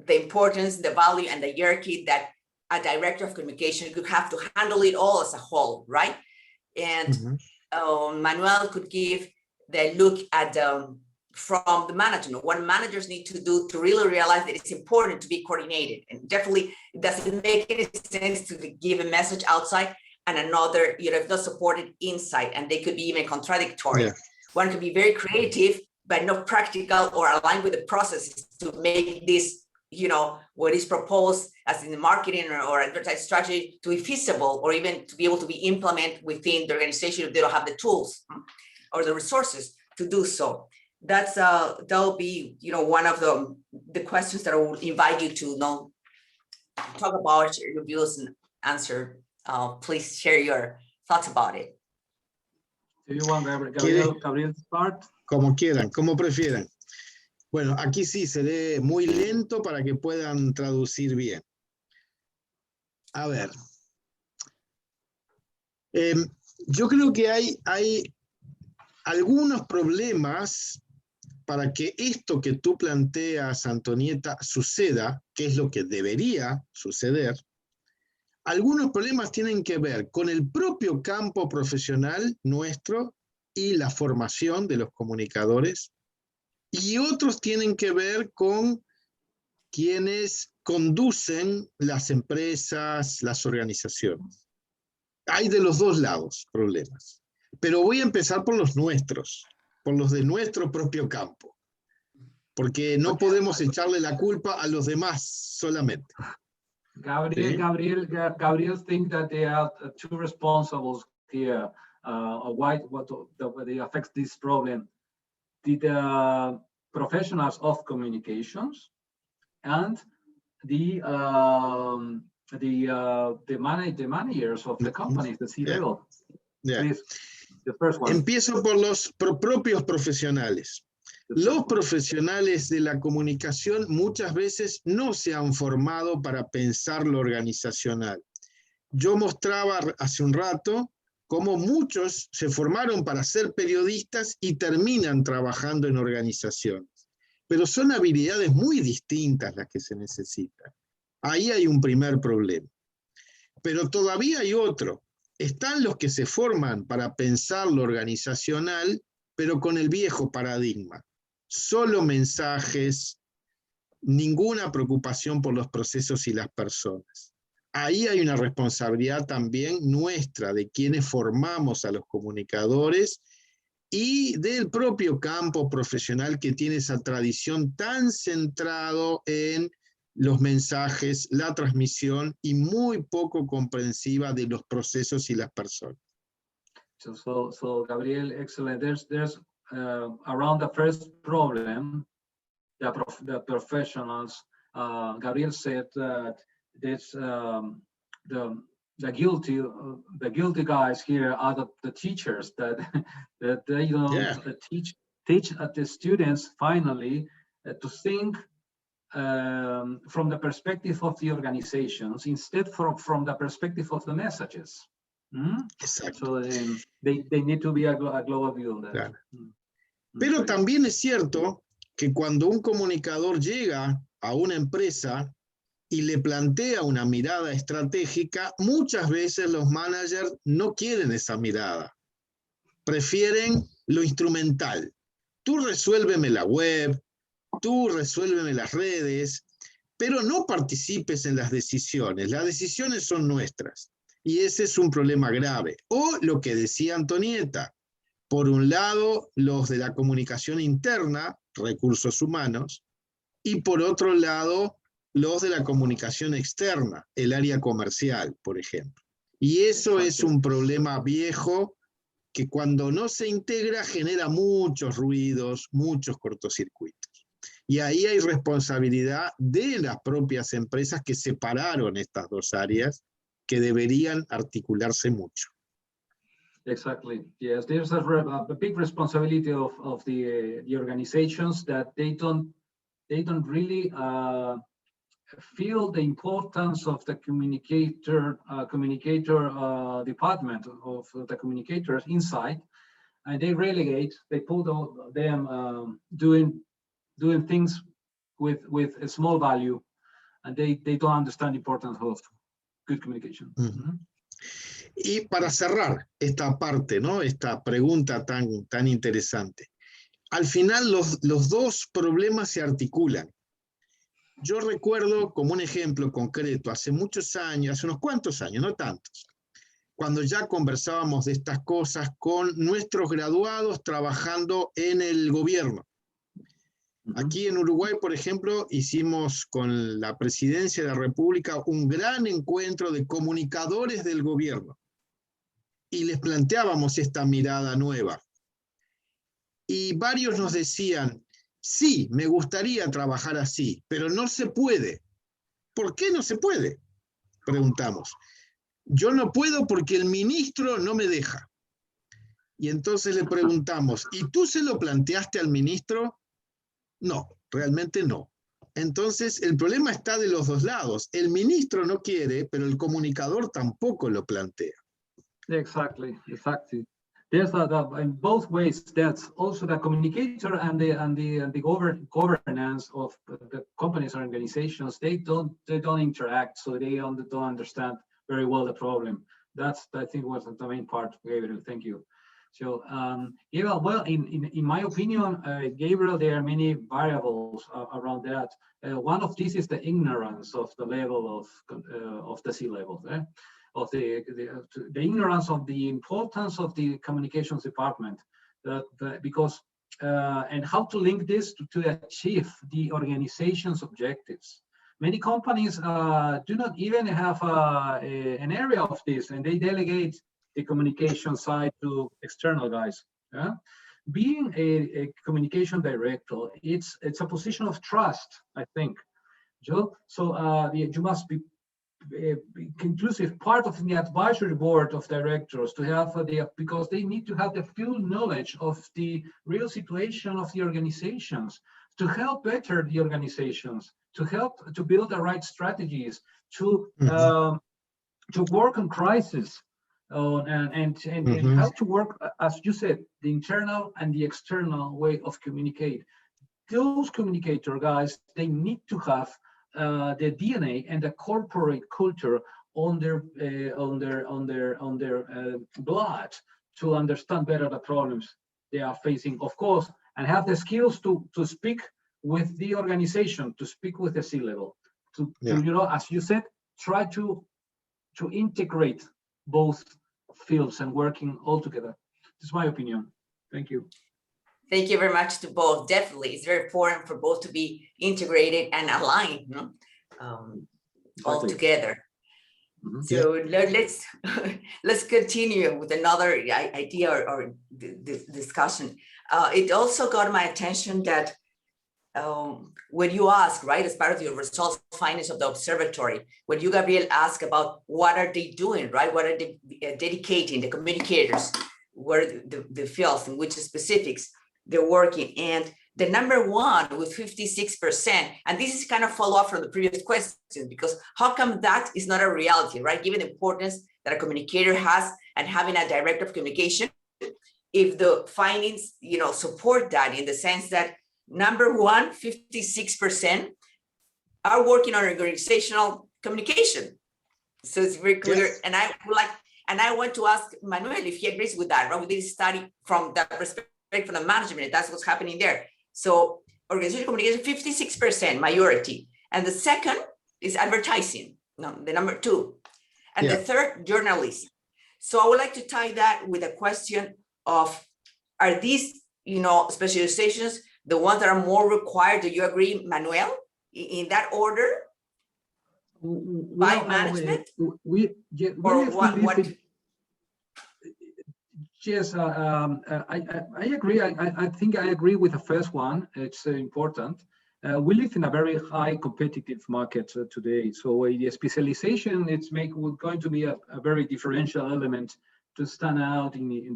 the importance, the value, and the hierarchy that a director of communication could have to handle it all as a whole, right? And Manuel could give the look at from the management, what managers need to do to really realize that it's important to be coordinated. And definitely it doesn't make any sense to give a message outside and another, if not supported inside, and they could be even contradictory. Yeah. One could be very creative, but not practical or aligned with the processes to make this, what is proposed as in the marketing or advertising strategy to be feasible, or even to be able to be implemented within the organization if they don't have the tools or the resources to do so. That's that'll be one of the questions that I will invite you to talk about your views and answer. Please share your thoughts about it. Do you want Gabriel to start? Como quieran, como prefieran. Bueno, aquí sí seré muy lento para que puedan traducir bien. A ver. Yo creo que hay algunos problemas para que esto que tú planteas, Antonieta, suceda, que es lo que debería suceder. Algunos problemas tienen que ver con el propio campo profesional nuestro y la formación de los comunicadores, y otros tienen que ver con quienes conducen las empresas, las organizaciones. Hay de los dos lados problemas, pero voy a empezar por los nuestros, por los de nuestro propio campo, porque no podemos echarle la culpa a los demás solamente. Gabriel think that they are two responsibles here. What affects this problem? The professionals of communications and the managers of the companies, the C-level. Yeah. Please, the first one. Empiezo por los propios profesionales. Los profesionales de la comunicación muchas veces no se han formado para pensar lo organizacional. Yo mostraba hace un rato cómo muchos se formaron para ser periodistas y terminan trabajando en organizaciones. Pero son habilidades muy distintas las que se necesitan. Ahí hay un primer problema. Pero todavía hay otro. Están los que se forman para pensar lo organizacional, pero con el viejo paradigma. Solo mensajes, ninguna preocupación por los procesos y las personas. Ahí hay una responsabilidad también nuestra, de quienes formamos a los comunicadores y del propio campo profesional que tiene esa tradición tan centrado en los mensajes, la transmisión y muy poco comprensiva de los procesos y las personas. So Gabriel, excellent. There's around the first problem, the professionals. Gabriel said that this the guilty guys here are the teachers that they don't teach the students finally to think from the perspective of the organizations instead from the perspective of the messages. So they need to be a global view on that. Claro. Pero también es cierto que cuando un comunicador llega a una empresa y le plantea una mirada estratégica, muchas veces los managers no quieren esa mirada. Prefieren lo instrumental. Tú resuélveme la web, tú resuélveme las redes, pero no participes en las decisiones. Las decisiones son nuestras. Y ese es un problema grave. O lo que decía Antonieta, por un lado, los de la comunicación interna, recursos humanos, y por otro lado, los de la comunicación externa, el área comercial, por ejemplo. Y eso es un problema viejo que cuando no se integra genera muchos ruidos, muchos cortocircuitos. Y ahí hay responsabilidad de las propias empresas que separaron estas dos áreas que deberían articularse mucho. Exactly. Yes, there's a big responsibility of the organizations that they don't really feel the importance of the communicator department of the communicators inside, and they relegate. They put them doing things with a small value, and they don't understand the importance of good communication. Mm-hmm. Y para cerrar esta parte, ¿no? Esta pregunta tan interesante. Al final los dos problemas se articulan. Yo recuerdo como un ejemplo concreto, hace muchos años, hace unos cuantos años, no tantos, cuando ya conversábamos de estas cosas con nuestros graduados trabajando en el gobierno. Aquí en Uruguay, por ejemplo, hicimos con la Presidencia de la República un gran encuentro de comunicadores del gobierno y les planteábamos esta mirada nueva. Y varios nos decían, sí, me gustaría trabajar así, pero no se puede. ¿Por qué no se puede? Preguntamos. Yo no puedo porque el ministro no me deja. Y entonces le preguntamos, ¿y tú se lo planteaste al ministro? No, realmente no. Entonces el problema está de los dos lados. El ministro no quiere, pero el comunicador tampoco lo plantea. Exactly. There's in both ways. That's also the communicator and the governance of the companies or organizations. They don't interact, so they don't understand very well the problem. That's, I think, was the main part, Gabriel. Thank you. So, yeah, well, in my opinion, Gabriel, there are many variables around that. One of these is the ignorance of the level of the C-level. Of the ignorance of the importance of the communications department, because and how to link this to achieve the organization's objectives. Many companies do not even have an area of this, and they delegate the communication side to external guys. Yeah? Being a communication director, it's a position of trust, I think. So you must be inclusive part of the advisory board of directors to have because they need to have the full knowledge of the real situation of the organizations, to help better the organizations, to help to build the right strategies, to work on crisis, and how to work, as you said, the internal and the external way of communicate. Those communicator guys, they need to have the DNA and the corporate culture on their blood to understand better the problems they are facing, of course, and have the skills to speak with the organization, to speak with the C-level, to as you said, try to integrate both fields and working all together. This is my opinion. Thank you. Thank you very much to both. Definitely, it's very important for both to be integrated and aligned, no? All together. So let's continue with another idea or discussion. It also got my attention that when you ask, right, as part of your results findings of the observatory, when you, Gabriel, ask about what are they doing, right? What are they dedicating, the communicators, what are the fields in which specifics they're working, and the number one with 56%, and this is kind of follow up from the previous question, because how come that is not a reality, right? Given the importance that a communicator has and having a director of communication, if the findings, support that in the sense that number one, 56% are working on organizational communication. So it's very clear. Yes. And I want to ask Manuel if he agrees with that, right? We did a study from that perspective, from the management, that's what's happening there. So organizational communication, 56% majority. And the second is advertising, the number two. And the third, journalism. So I would like to tie that with a question of, are these, specializations, the ones that are more required? Do you agree, Manuel, in that order? By management? Yes, I agree. I think I agree with the first one. It's important. We live in a very high competitive market today. So the specialization, it's going to be a very differential element to stand out in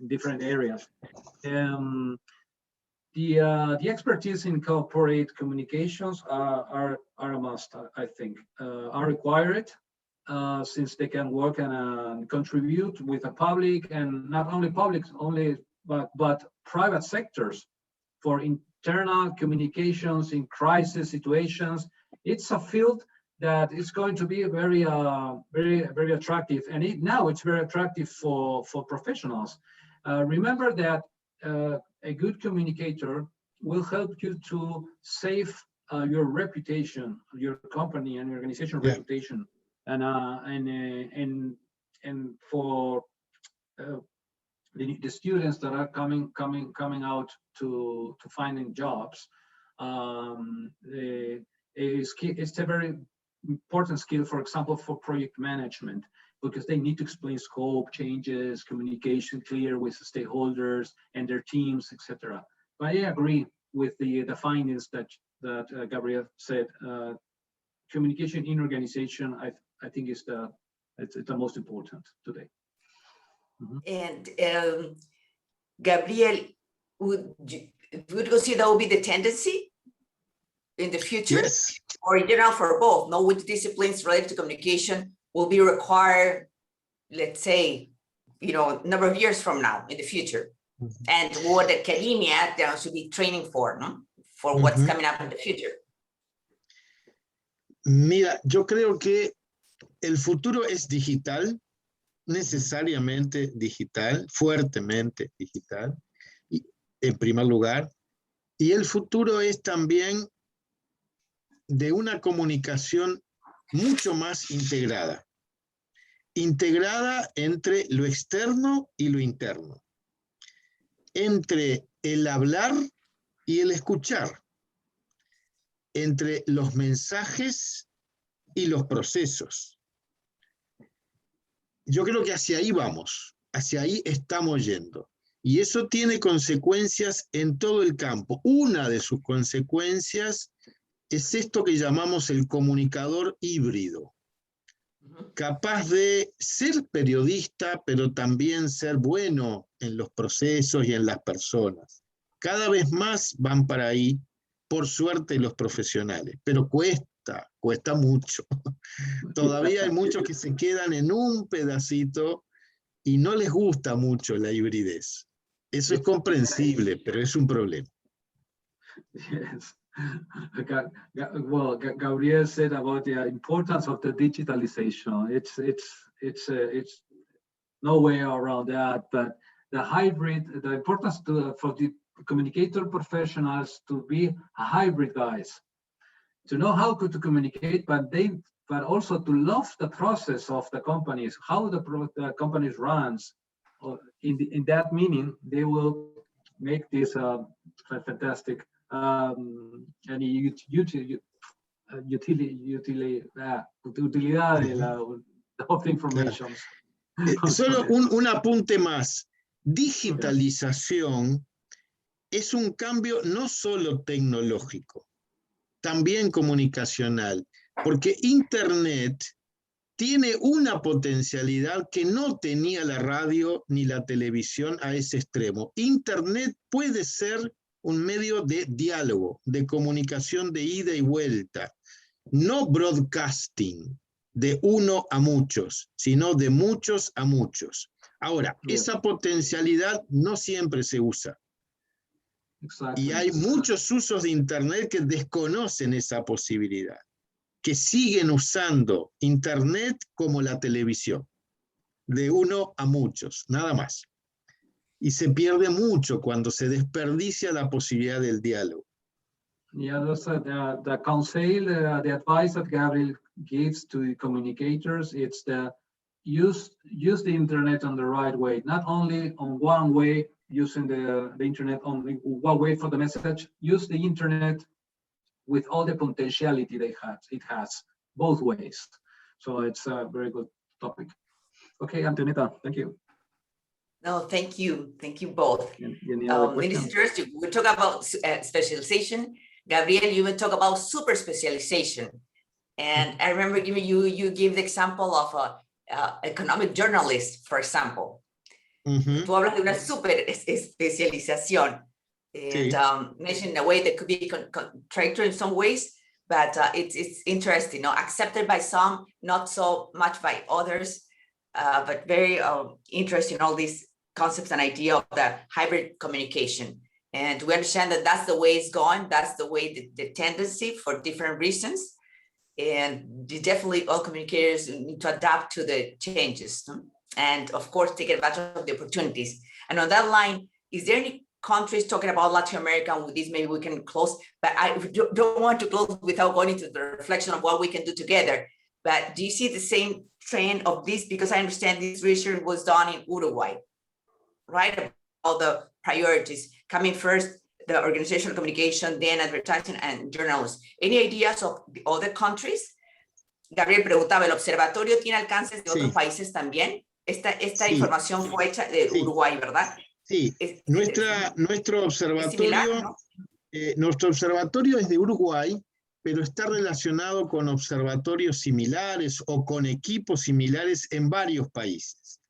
different areas. The expertise in corporate communications are a must, I think, are required. Since they can work and contribute with the public, and not only public but private sectors for internal communications in crisis situations. It's a field that it's going to be very, very attractive. And now it's very attractive for professionals. Remember that a good communicator will help you to save your reputation, your company and organization reputation, and for the students that are coming out to finding jobs. It's a very important skill, for example, for project management, because they need to explain scope changes, communication clear with stakeholders and their teams, etc. But I agree with the findings that Gabriel said. Communication in organization, I think it's the most important today. Mm-hmm. And Gabriel, would you consider that would be the tendency in the future? Yes. Or in general for both? No, which disciplines related to communication will be required, let's say, a number of years from now in the future? Mm-hmm. And what academia should be training for, no? For what's mm-hmm. coming up in the future. Mira, yo creo que el futuro es digital, necesariamente digital, fuertemente digital, en primer lugar, y el futuro es también de una comunicación mucho más integrada entre lo externo y lo interno, entre el hablar y el escuchar, entre los mensajes y los procesos. Yo creo que hacia ahí vamos, hacia ahí estamos yendo. Y eso tiene consecuencias en todo el campo. Una de sus consecuencias es esto que llamamos el comunicador híbrido, capaz de ser periodista, pero también ser bueno en los procesos y en las personas. Cada vez más van para ahí, por suerte, los profesionales, pero cuesta mucho. Todavía hay muchos que se quedan en un pedacito y no les gusta mucho la hibridez. Eso es comprensible, pero es un problema. Yes. Well, Gabriel said about the importance of the digitalization. It's no way around that. But the hybrid, the importance for the communicator professionals to be a hybrid guys, to know how to communicate, but also to love the process of the companies, how the companies runs. In that meaning, they will make this fantastic utilidad of the information. Solo un apunte más. Digitalización es un cambio no solo tecnológico, también comunicacional, porque Internet tiene una potencialidad que no tenía la radio ni la televisión a ese extremo. Internet puede ser un medio de diálogo, de comunicación de ida y vuelta, no broadcasting de uno a muchos, sino de muchos a muchos. Ahora, esa potencialidad no siempre se usa. Exactly. Y hay muchos usos de Internet que desconocen esa posibilidad, que siguen usando Internet como la televisión, de uno a muchos, nada más. Y se pierde mucho cuando se desperdicia la posibilidad del diálogo. Yeah, that's the counsel, the advice that Gabriel gives to the communicators. It's the use the Internet on the right way, not only on one way, using the Internet only one way for the message. Use the Internet with all the potentiality it has, both ways. So it's a very good topic. Okay, Antonita, thank you. No, thank you both. It is interesting. We talk about specialization. Gabriel, you will talk about super specialization. And I remember you give the example of an economic journalist, for example. Tú hablas de una super especialización. And mentioned in a way that could be contradictory in some ways, but it's interesting, accepted by some, not so much by others, but very interesting, all these concepts and idea of the hybrid communication. And we understand that that's the way it's going, that's the way the tendency for different reasons. And definitely all communicators need to adapt to the changes, no? And of course, take advantage of the opportunities. And on that line, is there any countries talking about Latin America? And with this, maybe we can close, but I don't want to close without going into the reflection of what we can do together. But do you see the same trend of this? Because I understand this research was done in Uruguay, right? All the priorities coming first, the organizational communication, then advertising and journalism. Any ideas of the other countries? Gabriel preguntaba, ¿el observatorio tiene alcances de otros países también? Esta información fue hecha de Uruguay, ¿verdad? Sí, nuestro observatorio, ¿no? Nuestro observatorio es de Uruguay, pero está relacionado con observatorios similares o con equipos similares en varios países.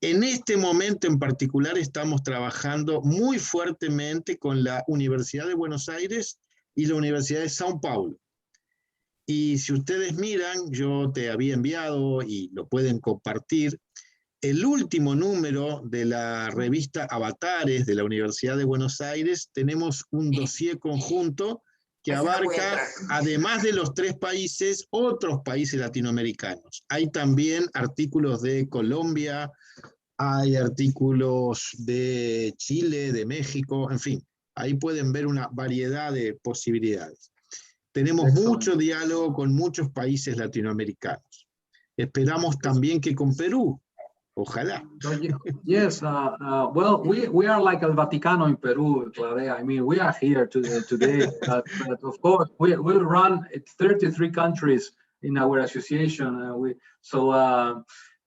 En este momento en particular estamos trabajando muy fuertemente con la Universidad de Buenos Aires y la Universidad de São Paulo. Y si ustedes miran, yo te había enviado y lo pueden compartir, el último número de la revista Avatares de la Universidad de Buenos Aires, tenemos un dossier conjunto que abarca, además de los 3 países, otros países latinoamericanos. Hay también artículos de Colombia, hay artículos de Chile, de México, en fin, ahí pueden ver una variedad de posibilidades. Tenemos mucho diálogo con muchos países latinoamericanos. Esperamos también que con Perú. Ojalá. Yes, well, we are like El Vaticano in Peru, Claudia. I mean, we are here today, but of course, we'll run 33 countries in our association.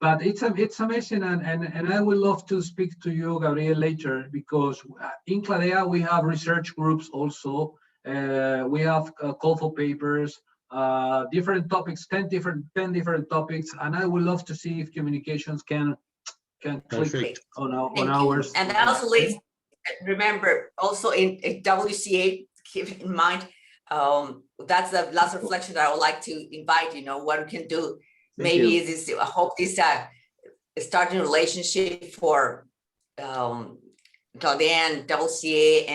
But it's amazing, and I would love to speak to you, Gabriel, later, because in Cladea we have research groups also. We have call for papers, different topics, 10 different topics, and I would love to see if communications can click on ours. And also, let's remember also in WCA, keep in mind, that's the last reflection that I would like to invite, what we can do. Maybe this, I hope this starting relationship for Claudia, WCA,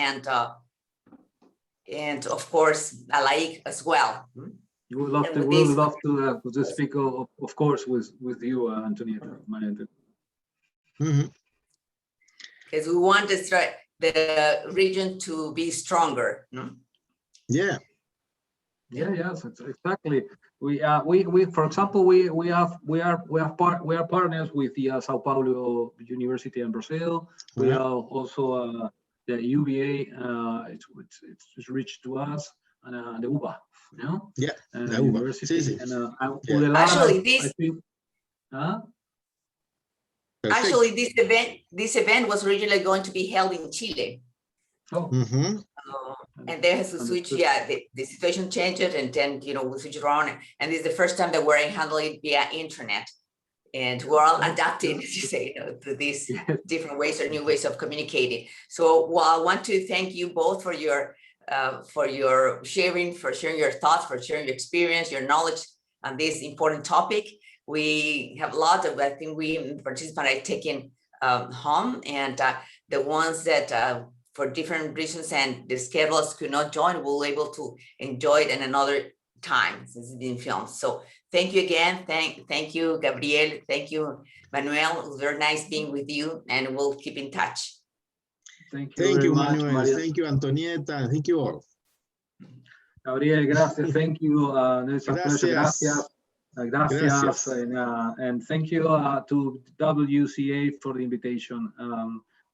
and of course, Alaik as well. We would love to speak, of course, with you, Antonieta. Because we want the region to be stronger. No? Yeah. Yes, exactly. We for example, we are partners with the Sao Paulo University in Brazil. We are also the UVA. It's reached to us, and the UBA, Yeah, the university. Sí. And actually, this event was originally going to be held in Chile. Oh. And there has to switch. Yeah, the situation changed, and then we switched around. And this is the first time that we're handling it via internet, and we're all adapting, as you say, to these different ways or new ways of communicating. So, I want to thank you both for your sharing, your thoughts, for sharing your experience, your knowledge on this important topic. We have a lot of, I think we participants are taking home, and the ones that for different reasons and the schedules could not join, we'll be able to enjoy it in another time since it's been filmed. So thank you again. Thank you, Gabriel. Thank you, Manuel. It was very nice being with you, and we'll keep in touch. Thank you, Manuel. Maria. Thank you, Antonieta. Thank you all. Gabriel, gracias. Thank you, Nelson. Gracias. Gracias. And thank you to WCA for the invitation.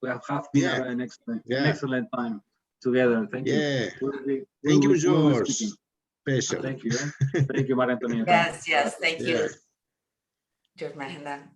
We have been an excellent time together. Thank you. Thank you, George. Special. Thank you. Thank you, Maria Antonieta. Yes. Thank you, George Mahendra.